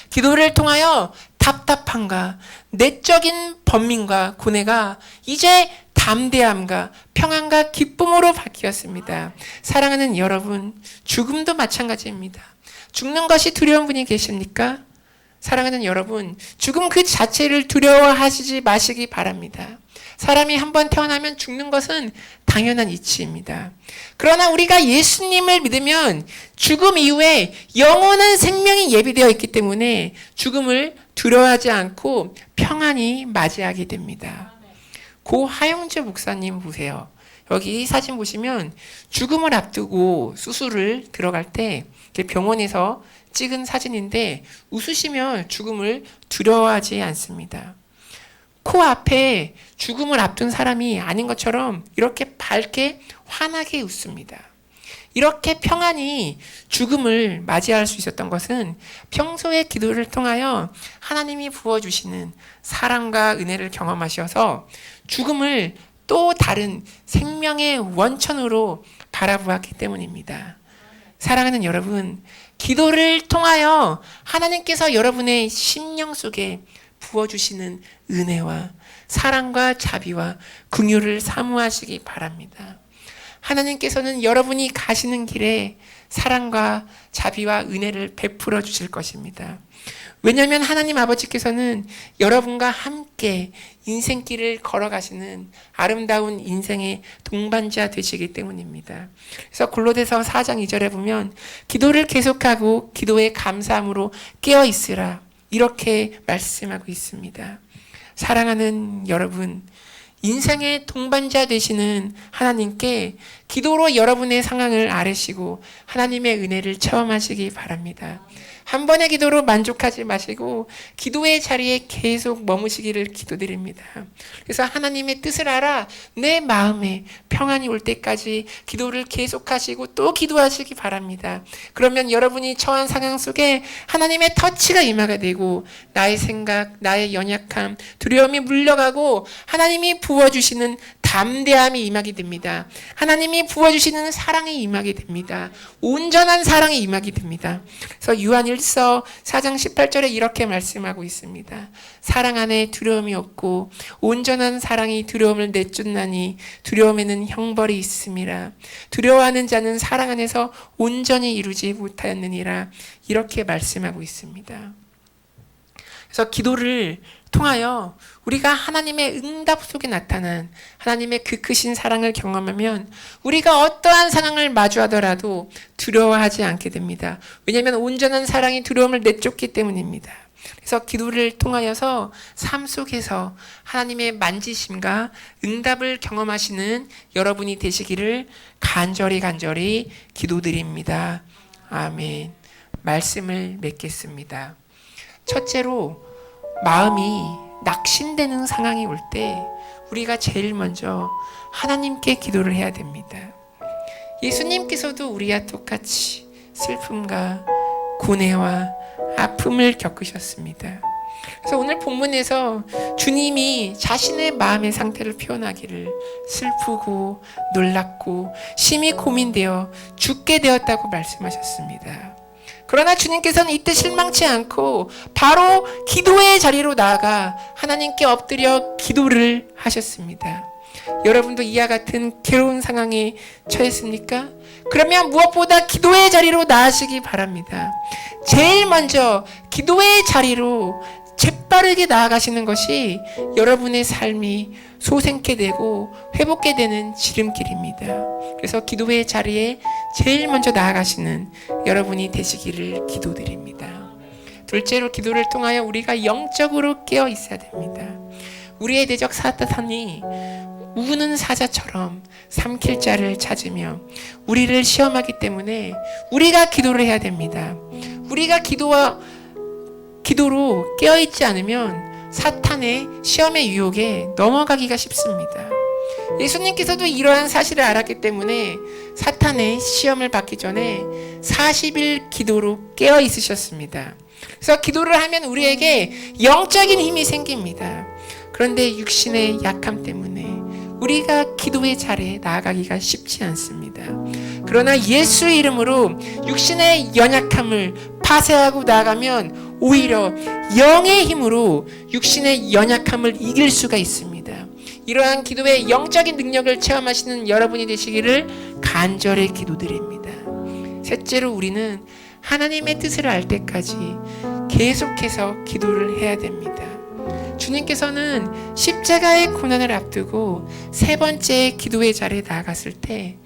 기도를 통하여 답답함과 내적인 번민과 고뇌가 이제 담대함과 평안과 기쁨으로 바뀌었습니다. 사랑하는 여러분, 죽음도 마찬가지입니다. 죽는 것이 두려운 분이 계십니까? 사랑하는 여러분, 죽음 그 자체를 두려워하시지 마시기 바랍니다. 사람이 한번 태어나면 죽는 것은 당연한 이치입니다. 그러나 우리가 예수님을 믿으면 죽음 이후에 영원한 생명이 예비되어 있기 때문에 죽음을 두려워하지 않고 평안히 맞이하게 됩니다. 고 하영재 목사님 보세요. 여기 사진 보시면 죽음을 앞두고 수술을 들어갈 때 병원에서 찍은 사진인데 웃으시며 죽음을 두려워하지 않습니다. 코앞에 죽음을 앞둔 사람이 아닌 것처럼 이렇게 밝게 환하게 웃습니다. 이렇게 평안히 죽음을 맞이할 수 있었던 것은 평소의 기도를 통하여 하나님이 부어주시는 사랑과 은혜를 경험하셔서 죽음을 또 다른 생명의 원천으로 바라보았기 때문입니다. 사랑하는 여러분, 기도를 통하여 하나님께서 여러분의 심령 속에 부어주시는 은혜와 사랑과 자비와 긍휼을 사모하시기 바랍니다. 하나님께서는 여러분이 가시는 길에 사랑과 자비와 은혜를 베풀어 주실 것입니다. 왜냐하면 하나님 아버지께서는 여러분과 함께 인생길을 걸어가시는 아름다운 인생의 동반자 되시기 때문입니다. 그래서 골로새서 4장 2절에 보면 기도를 계속하고 기도에 감사함으로 깨어 있으라 이렇게 말씀하고 있습니다. 사랑하는 여러분, 인생의 동반자 되시는 하나님께 기도로 여러분의 상황을 아뢰시고 하나님의 은혜를 체험하시기 바랍니다. 한 번의 기도로 만족하지 마시고 기도의 자리에 계속 머무시기를 기도드립니다. 그래서 하나님의 뜻을 알아 내 마음에 평안이 올 때까지 기도를 계속하시고 또 기도하시기 바랍니다. 그러면 여러분이 처한 상황 속에 하나님의 터치가 임하게 되고 나의 생각, 나의 연약함, 두려움이 물러가고 하나님이 부어주시는 담대함이 임하게 됩니다. 하나님이 부어주시는 사랑이 임하게 됩니다. 온전한 사랑이 임하게 됩니다. 그래서 요한일서 4장 18절에 이렇게 말씀하고 있습니다. 사랑 안에 두려움이 없고 온전한 사랑이 두려움을 내쫓나니 두려움에는 형벌이 있음이라. 두려워하는 자는 사랑 안에서 온전히 이루지 못하였느니라. 이렇게 말씀하고 있습니다. 그래서 기도를 통하여 우리가 하나님의 응답 속에 나타난 하나님의 그 크신 사랑을 경험하면 우리가 어떠한 상황을 마주하더라도 두려워하지 않게 됩니다. 왜냐하면 온전한 사랑이 두려움을 내쫓기 때문입니다. 그래서 기도를 통하여서 삶 속에서 하나님의 만지심과 응답을 경험하시는 여러분이 되시기를 간절히 기도드립니다. 아멘. 말씀을 맺겠습니다. 첫째로 마음이 낙심되는 상황이 올 때 우리가 제일 먼저 하나님께 기도를 해야 됩니다. 예수님께서도 우리와 똑같이 슬픔과 고뇌와 아픔을 겪으셨습니다. 그래서 오늘 본문에서 주님이 자신의 마음의 상태를 표현하기를 슬프고 놀랍고 심히 고민되어 죽게 되었다고 말씀하셨습니다. 그러나 주님께서는 이때 실망치 않고 바로 기도의 자리로 나아가 하나님께 엎드려 기도를 하셨습니다. 여러분도 이와 같은 괴로운 상황에 처했습니까? 그러면 무엇보다 기도의 자리로 나아가시기 바랍니다. 제일 먼저 기도의 자리로 재빠르게 나아가시는 것이 여러분의 삶이 소생케 되고 회복게 되는 지름길입니다. 그래서 기도의 자리에 제일 먼저 나아가시는 여러분이 되시기를 기도드립니다. 둘째로 기도를 통하여 우리가 영적으로 깨어 있어야 됩니다. 우리의 대적 사탄이 우는 사자처럼 삼킬 자를 찾으며 우리를 시험하기 때문에 우리가 기도를 해야 됩니다. 우리가 기도로 깨어있지 않으면 사탄의 시험의 유혹에 넘어가기가 쉽습니다. 예수님께서도 이러한 사실을 알았기 때문에 사탄의 시험을 받기 전에 40일 기도로 깨어 있으셨습니다. 그래서 기도를 하면 우리에게 영적인 힘이 생깁니다. 그런데 육신의 약함 때문에 우리가 기도의 자리에 나아가기가 쉽지 않습니다. 그러나 예수 이름으로 육신의 연약함을 파쇄하고 나아가면 오히려 영의 힘으로 육신의 연약함을 이길 수가 있습니다. 이러한 기도의 영적인 능력을 체험하시는 여러분이 되시기를 간절히 기도드립니다. 셋째로 우리는 하나님의 뜻을 알 때까지 계속해서 기도를 해야 됩니다. 주님께서는 십자가의 고난을 앞두고 세 번째 기도의 자리에 나아갔을 때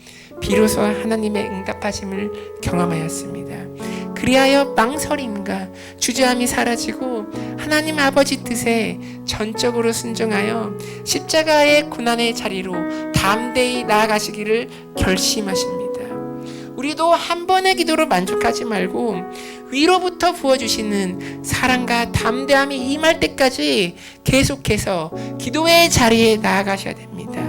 비로소 하나님의 응답하심을 경험하였습니다. 그리하여 망설임과 주저함이 사라지고 하나님 아버지 뜻에 전적으로 순종하여 십자가의 고난의 자리로 담대히 나아가시기를 결심하십니다. 우리도 한 번의 기도로 만족하지 말고 위로부터 부어주시는 사랑과 담대함이 임할 때까지 계속해서 기도의 자리에 나아가셔야 됩니다.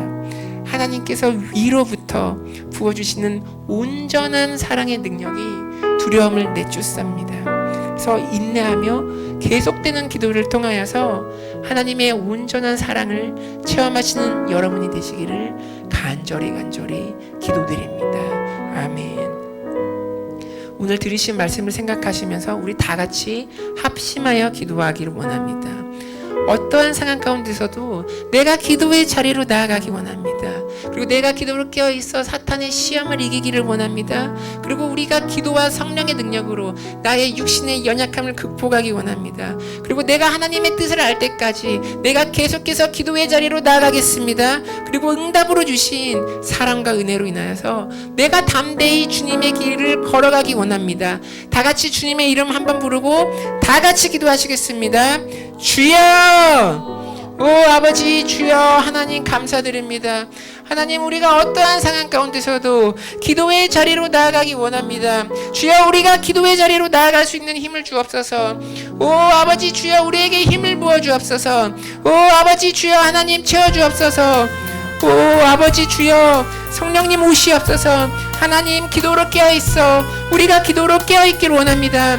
하나님께서 위로부터 부어주시는 온전한 사랑의 능력이 두려움을 내쫓습니다. 그래서 인내하며 계속되는 기도를 통하여서 하나님의 온전한 사랑을 체험하시는 여러분이 되시기를 간절히 기도드립니다. 아멘. 오늘 들으신 말씀을 생각하시면서 우리 다 같이 합심하여 기도하기를 원합니다. 어떠한 상황 가운데서도 내가 기도의 자리로 나아가기 원합니다. 그리고 내가 기도로 깨어있어 사탄의 시험을 이기기를 원합니다. 그리고 우리가 기도와 성령의 능력으로 나의 육신의 연약함을 극복하기 원합니다. 그리고 내가 하나님의 뜻을 알 때까지 내가 계속해서 기도의 자리로 나아가겠습니다. 그리고 응답으로 주신 사랑과 은혜로 인하여서 내가 담대히 주님의 길을 걸어가기 원합니다. 다 같이 주님의 이름 한번 부르고 다 같이 기도하시겠습니다. 주여! 오 아버지 주여 하나님 감사드립니다. 하나님 우리가 어떠한 상황 가운데서도 기도의 자리로 나아가기 원합니다. 주여 우리가 기도의 자리로 나아갈 수 있는 힘을 주옵소서. 오 아버지 주여 우리에게 힘을 부어 주옵소서. 오 아버지 주여 하나님 채워 주옵소서. 오 아버지 주여 성령님 오시옵소서. 하나님 기도로 깨어있어 우리가 기도로 깨어있길 원합니다.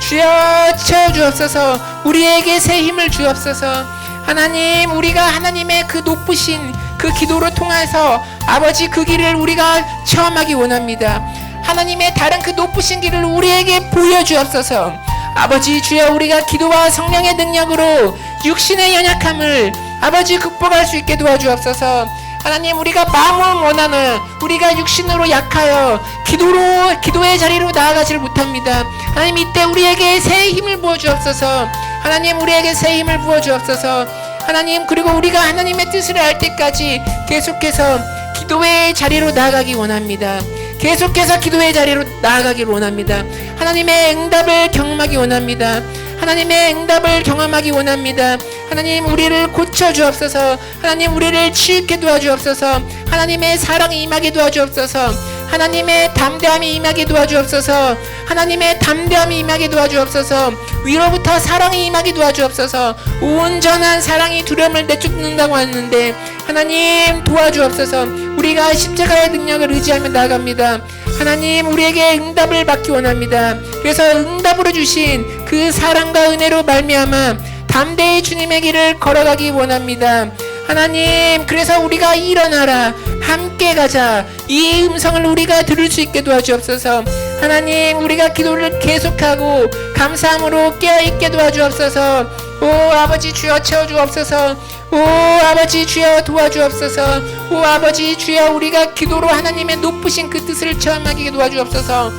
주여 채워 주옵소서. 우리에게 새 힘을 주옵소서. 하나님 우리가 하나님의 그 높으신 그 기도로 통해서 아버지 그 길을 우리가 체험하기 원합니다. 하나님의 다른 그 높으신 길을 우리에게 보여주옵소서. 아버지 주여 우리가 기도와 성령의 능력으로 육신의 연약함을 아버지 극복할 수 있게 도와주옵소서. 하나님 우리가 마음을 원하는 우리가 육신으로 약하여 기도의 자리로 나아가질 못합니다. 하나님 이때 우리에게 새 힘을 부어주옵소서. 하나님 우리에게 새 힘을 부어주옵소서. 하나님 그리고 우리가 하나님의 뜻을 알 때까지 계속해서 기도의 자리로 나아가기 원합니다. 계속해서 기도의 자리로 나아가길 원합니다. 하나님의 응답을 경험하기 원합니다. 하나님의 응답을 경험하기 원합니다. 하나님 우리를 고쳐주옵소서. 하나님 우리를 치유케 도와주옵소서. 하나님의 사랑이 임하게 도와주옵소서. 하나님의 담대함이 임하게 도와주옵소서. 하나님의 담대함이 임하게 도와주옵소서. 위로부터 사랑이 임하게 도와주옵소서. 온전한 사랑이 두려움을 내쫓는다고 하는데 하나님 도와주옵소서. 우리가 십자가의 능력을 의지하며 나아갑니다. 하나님 우리에게 응답을 받기 원합니다. 그래서 응답으로 주신 그 사랑과 은혜로 말미암아 담대히 주님의 길을 걸어가기 원합니다. 하나님 그래서 우리가 일어나라 함께 가자 이 음성을 우리가 들을 수 있게 도와주옵소서. 하나님 우리가 기도를 계속하고 감사함으로 깨어있게 도와주옵소서. 오 아버지 주여 채워주옵소서. 오 아버지 주여 도와주옵소서. 오 아버지 주여 우리가 기도로 하나님의 높으신 그 뜻을 체험하게 도와주옵소서.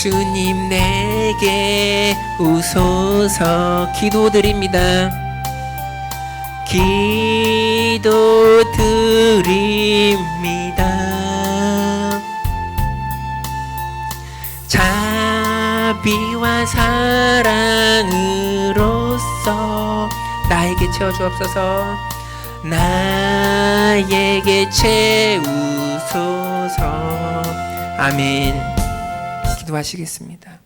주님 내게 오소서. 기도드립니다. 기도드립니다. 자비와 사랑으로서 나에게 채워주옵소서. 나에게 채우소서. 아멘. 기도하시겠습니다.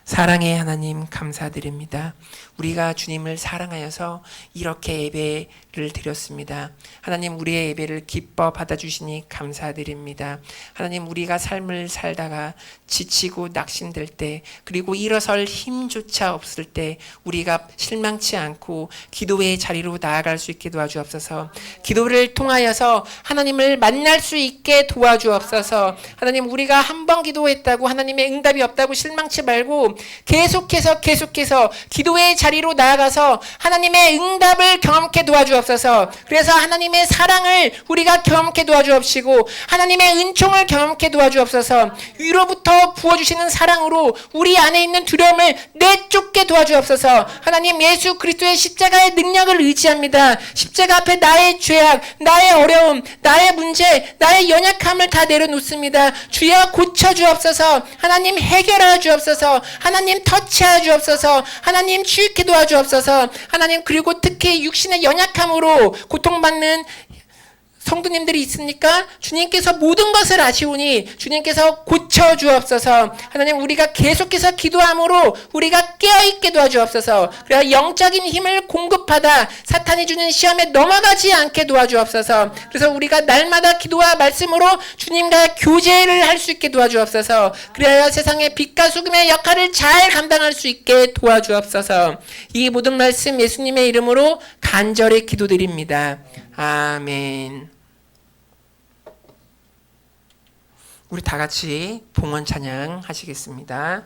사랑의 하나님 감사드립니다. 우리가 주님을 사랑하여서 이렇게 예배를 드렸습니다. 하나님 우리의 예배를 기뻐 받아주시니 감사드립니다. 하나님 우리가 삶을 살다가 지치고 낙심될 때 그리고 일어설 힘조차 없을 때 우리가 실망치 않고 기도의 자리로 나아갈 수 있게 도와주옵소서. 기도를 통하여서 하나님을 만날 수 있게 도와주옵소서. 하나님 우리가 한 번 기도했다고 하나님의 응답이 없다고 실망치 말고 계속해서 기도의 자리로 나아가서 하나님의 응답을 경험케 도와주옵소서. 그래서 하나님의 사랑을 우리가 경험케 도와주옵시고 하나님의 은총을 경험케 도와주옵소서. 위로부터 부어주시는 사랑으로 우리 안에 있는 두려움을 내쫓게 도와주옵소서. 하나님 예수 그리스도의 십자가의 능력을 의지합니다. 십자가 앞에 나의 죄악, 나의 어려움, 나의 문제, 나의 연약함을 다 내려놓습니다. 주여 고쳐주옵소서. 하나님 해결하여 주옵소서. 하나님 터치하여 주옵소서. 하나님 치유케 도와주옵소서. 하나님 그리고 특히 육신의 연약함으로 고통받는 성도님들이 있습니까? 주님께서 모든 것을 아시오니 주님께서 고쳐주옵소서. 하나님 우리가 계속해서 기도함으로 우리가 깨어있게 도와주옵소서. 그래야 영적인 힘을 공급하다 사탄이 주는 시험에 넘어가지 않게 도와주옵소서. 그래서 우리가 날마다 기도와 말씀으로 주님과 교제를 할 수 있게 도와주옵소서. 그래야 세상의 빛과 소금의 역할을 잘 감당할 수 있게 도와주옵소서. 이 모든 말씀 예수님의 이름으로 간절히 기도드립니다. 아멘. 우리 다 같이 봉헌 찬양 하시겠습니다.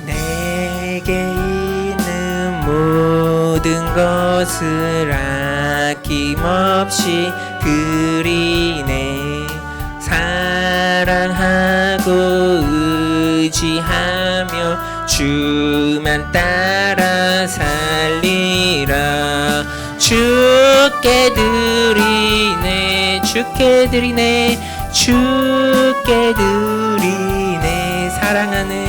내게 있는 모든 것을 아낌없이 그리네. 사랑하고 의지하며 주만 따라 살리라. 주께 드리네 주께 드리네 주께 드리네. 사랑하는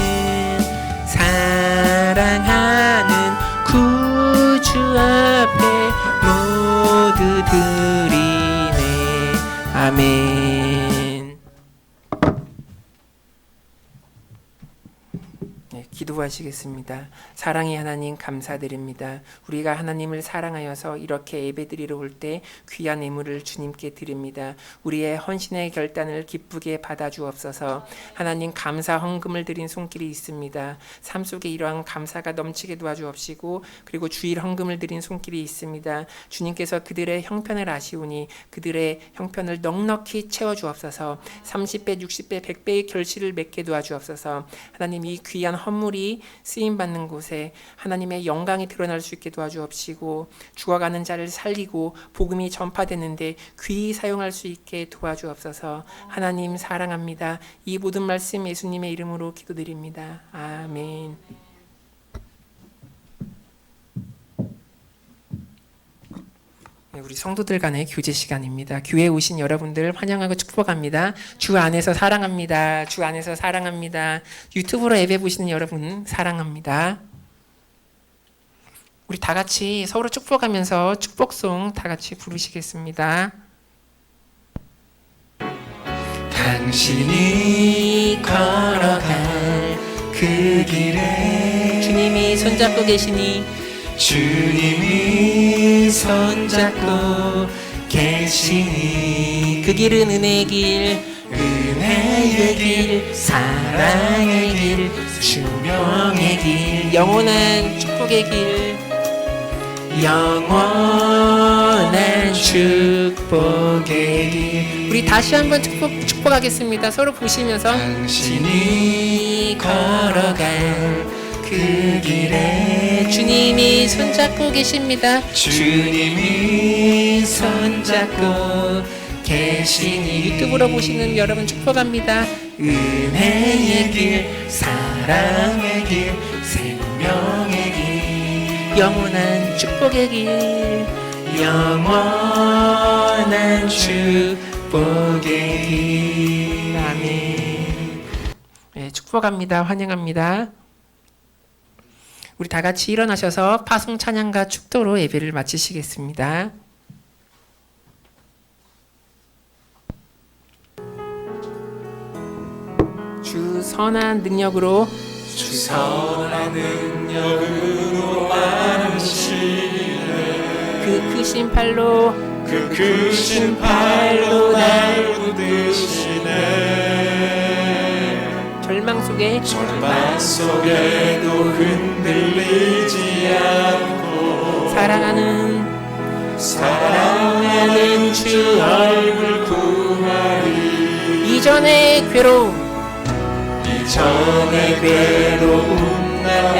구주 앞에 모두 드리네. 아멘. 네, 기도하시겠습니다. 사랑의 하나님 감사드립니다. 우리가 하나님을 사랑하여서 이렇게 예배드리러 올 때 귀한 예물을 주님께 드립니다. 우리의 헌신의 결단을 기쁘게 받아주옵소서. 하나님 감사 헌금을 드린 손길이 있습니다. 삶 속에 이러한 감사가 넘치게 도와주옵시고 그리고 주일 헌금을 드린 손길이 있습니다. 주님께서 그들의 형편을 아시오니 그들의 형편을 넉넉히 채워주옵소서. 30배 60배 100배의 결실을 맺게 도와주옵소서. 하나님 이 귀한 헌물이 쓰임받는 곳에 하나님의 영광이 드러날 수 있게 도와주옵시고 죽어가는 자를 살리고 복음이 전파되는데 귀히 사용할 수 있게 도와주옵소서. 하나님 사랑합니다. 이 모든 말씀 예수님의 이름으로 기도드립니다. 아멘. 우리 성도들 간의 교제 시간입니다. 교회에 오신 여러분들 환영하고 축복합니다. 주 안에서 사랑합니다. 주 안에서 사랑합니다. 유튜브로 예배 보시는 여러분 사랑합니다. 우리 다 같이 서로 축복하면서 축복송 다 같이 부르시겠습니다. 당신이 걸어갈 그 길에 주님이 손잡고 계시니 주님이 손잡고 계시니 그 길은 은혜의 길 은혜의 길 사랑의 길 수명의 길 영원한 축복의 길 영원한 축복의 길. 우리 다시 한번 축복하겠습니다. 서로 보시면서 당신이 걸어갈 그 길에 주님이 손잡고 계십니다. 주님이 손잡고 계시니 유튜브로 보시는 여러분 축복합니다. 은혜의 길 사랑의 길 생명의 길 영원한 축복의 길 영원한 축복의 길. 아멘. 네, 축복합니다. 환영합니다. 우리 다 같이 일어나셔서 파송 찬양과 축도로 예배를 마치시겠습니다. 주 선한 능력으로 주 선한 능력으로 안으시네 그 크신 팔로 그 크신 팔로 날 붙드시네 절망 속에도 흔들리지 않고 사랑하는 주 얼굴 구하리 이전의 괴로움 날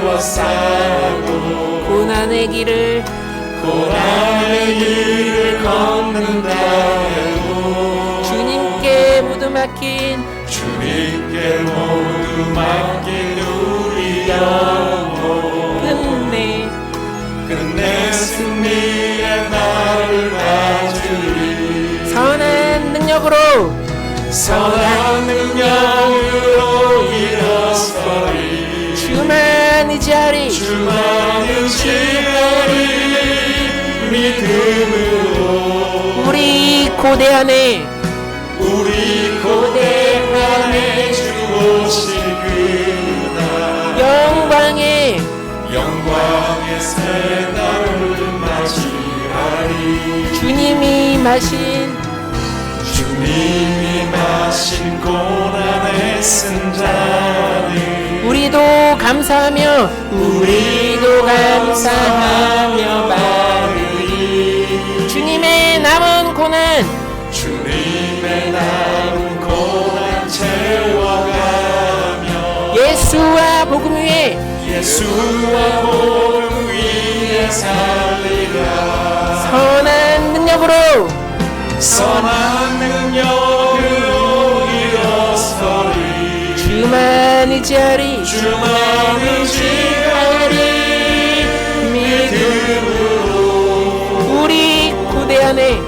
애워싸고 고난의 길을 걷는다 해도 주님께 모두 맡긴 우리 영혼 끝내 승리의 날을 맞으리 선한 능력으로 일어서리 주만 의지하리 믿음으로 우리 고대 안에 주 오실 그날 영광의 새 날을 맞이하리 주님이 마신 고난의 승자를 우리도 감사하며 받으리 주님의 남은 고난 채워가며 예수와 복음 위에 살리라 선한 능력으로 일어서리 주만 의지하리 주만 의지하리 믿음으로 우리 고대 안에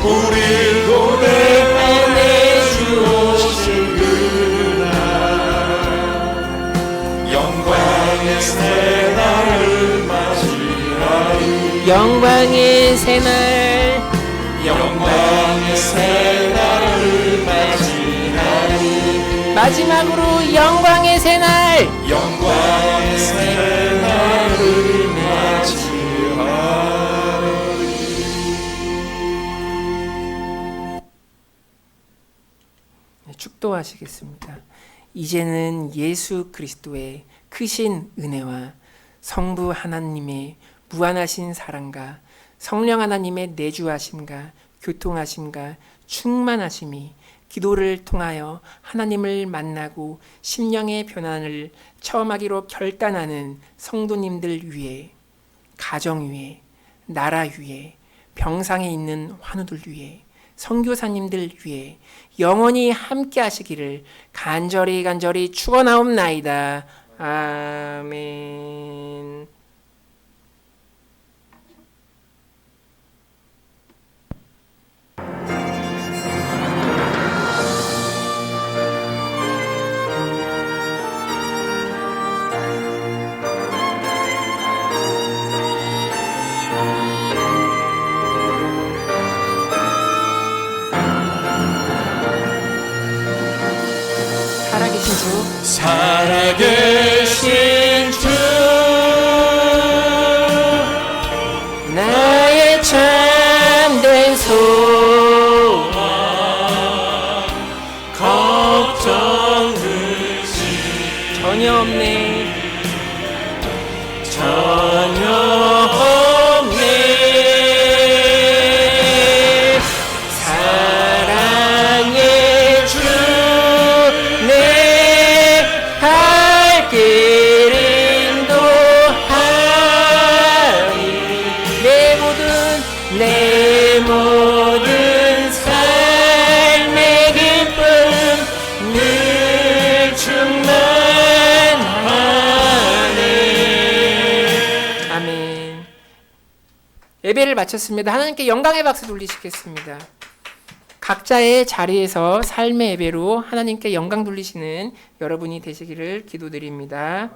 우리 고대 안에 주오신 그날 영광의 새날을 맞이하리 영광의 새날 영광의 새날을 맞이하리 마지막으로 영광의 새날 영광의 새날을 맞이하리 축도하시겠습니다. 이제는 예수 그리스도의 크신 은혜와 성부 하나님의 무한하신 사랑과 성령 하나님의 내주하심과 교통하심과 충만하심이 기도를 통하여 하나님을 만나고 심령의 변화를 체험하기로 결단하는 성도님들 위해, 가정 위에, 나라 위에, 병상에 있는 환우들 위해, 선교사님들 위해 영원히 함께 하시기를 간절히 축원하옵나이다. 아멘. 살아계신 주 살아계신 주 나의 참된 소망 걱정 의지 전혀 없네 전혀 없네 사랑의 주 내 발길 인도하리 내 모든 삶의 기쁨 늘 충만하네. 아멘. 예배를 마쳤습니다. 하나님께 영광의 박수 돌리시겠습니다. 각자의 자리에서 삶의 예배로 하나님께 영광 돌리시는 여러분이 되시기를 기도드립니다.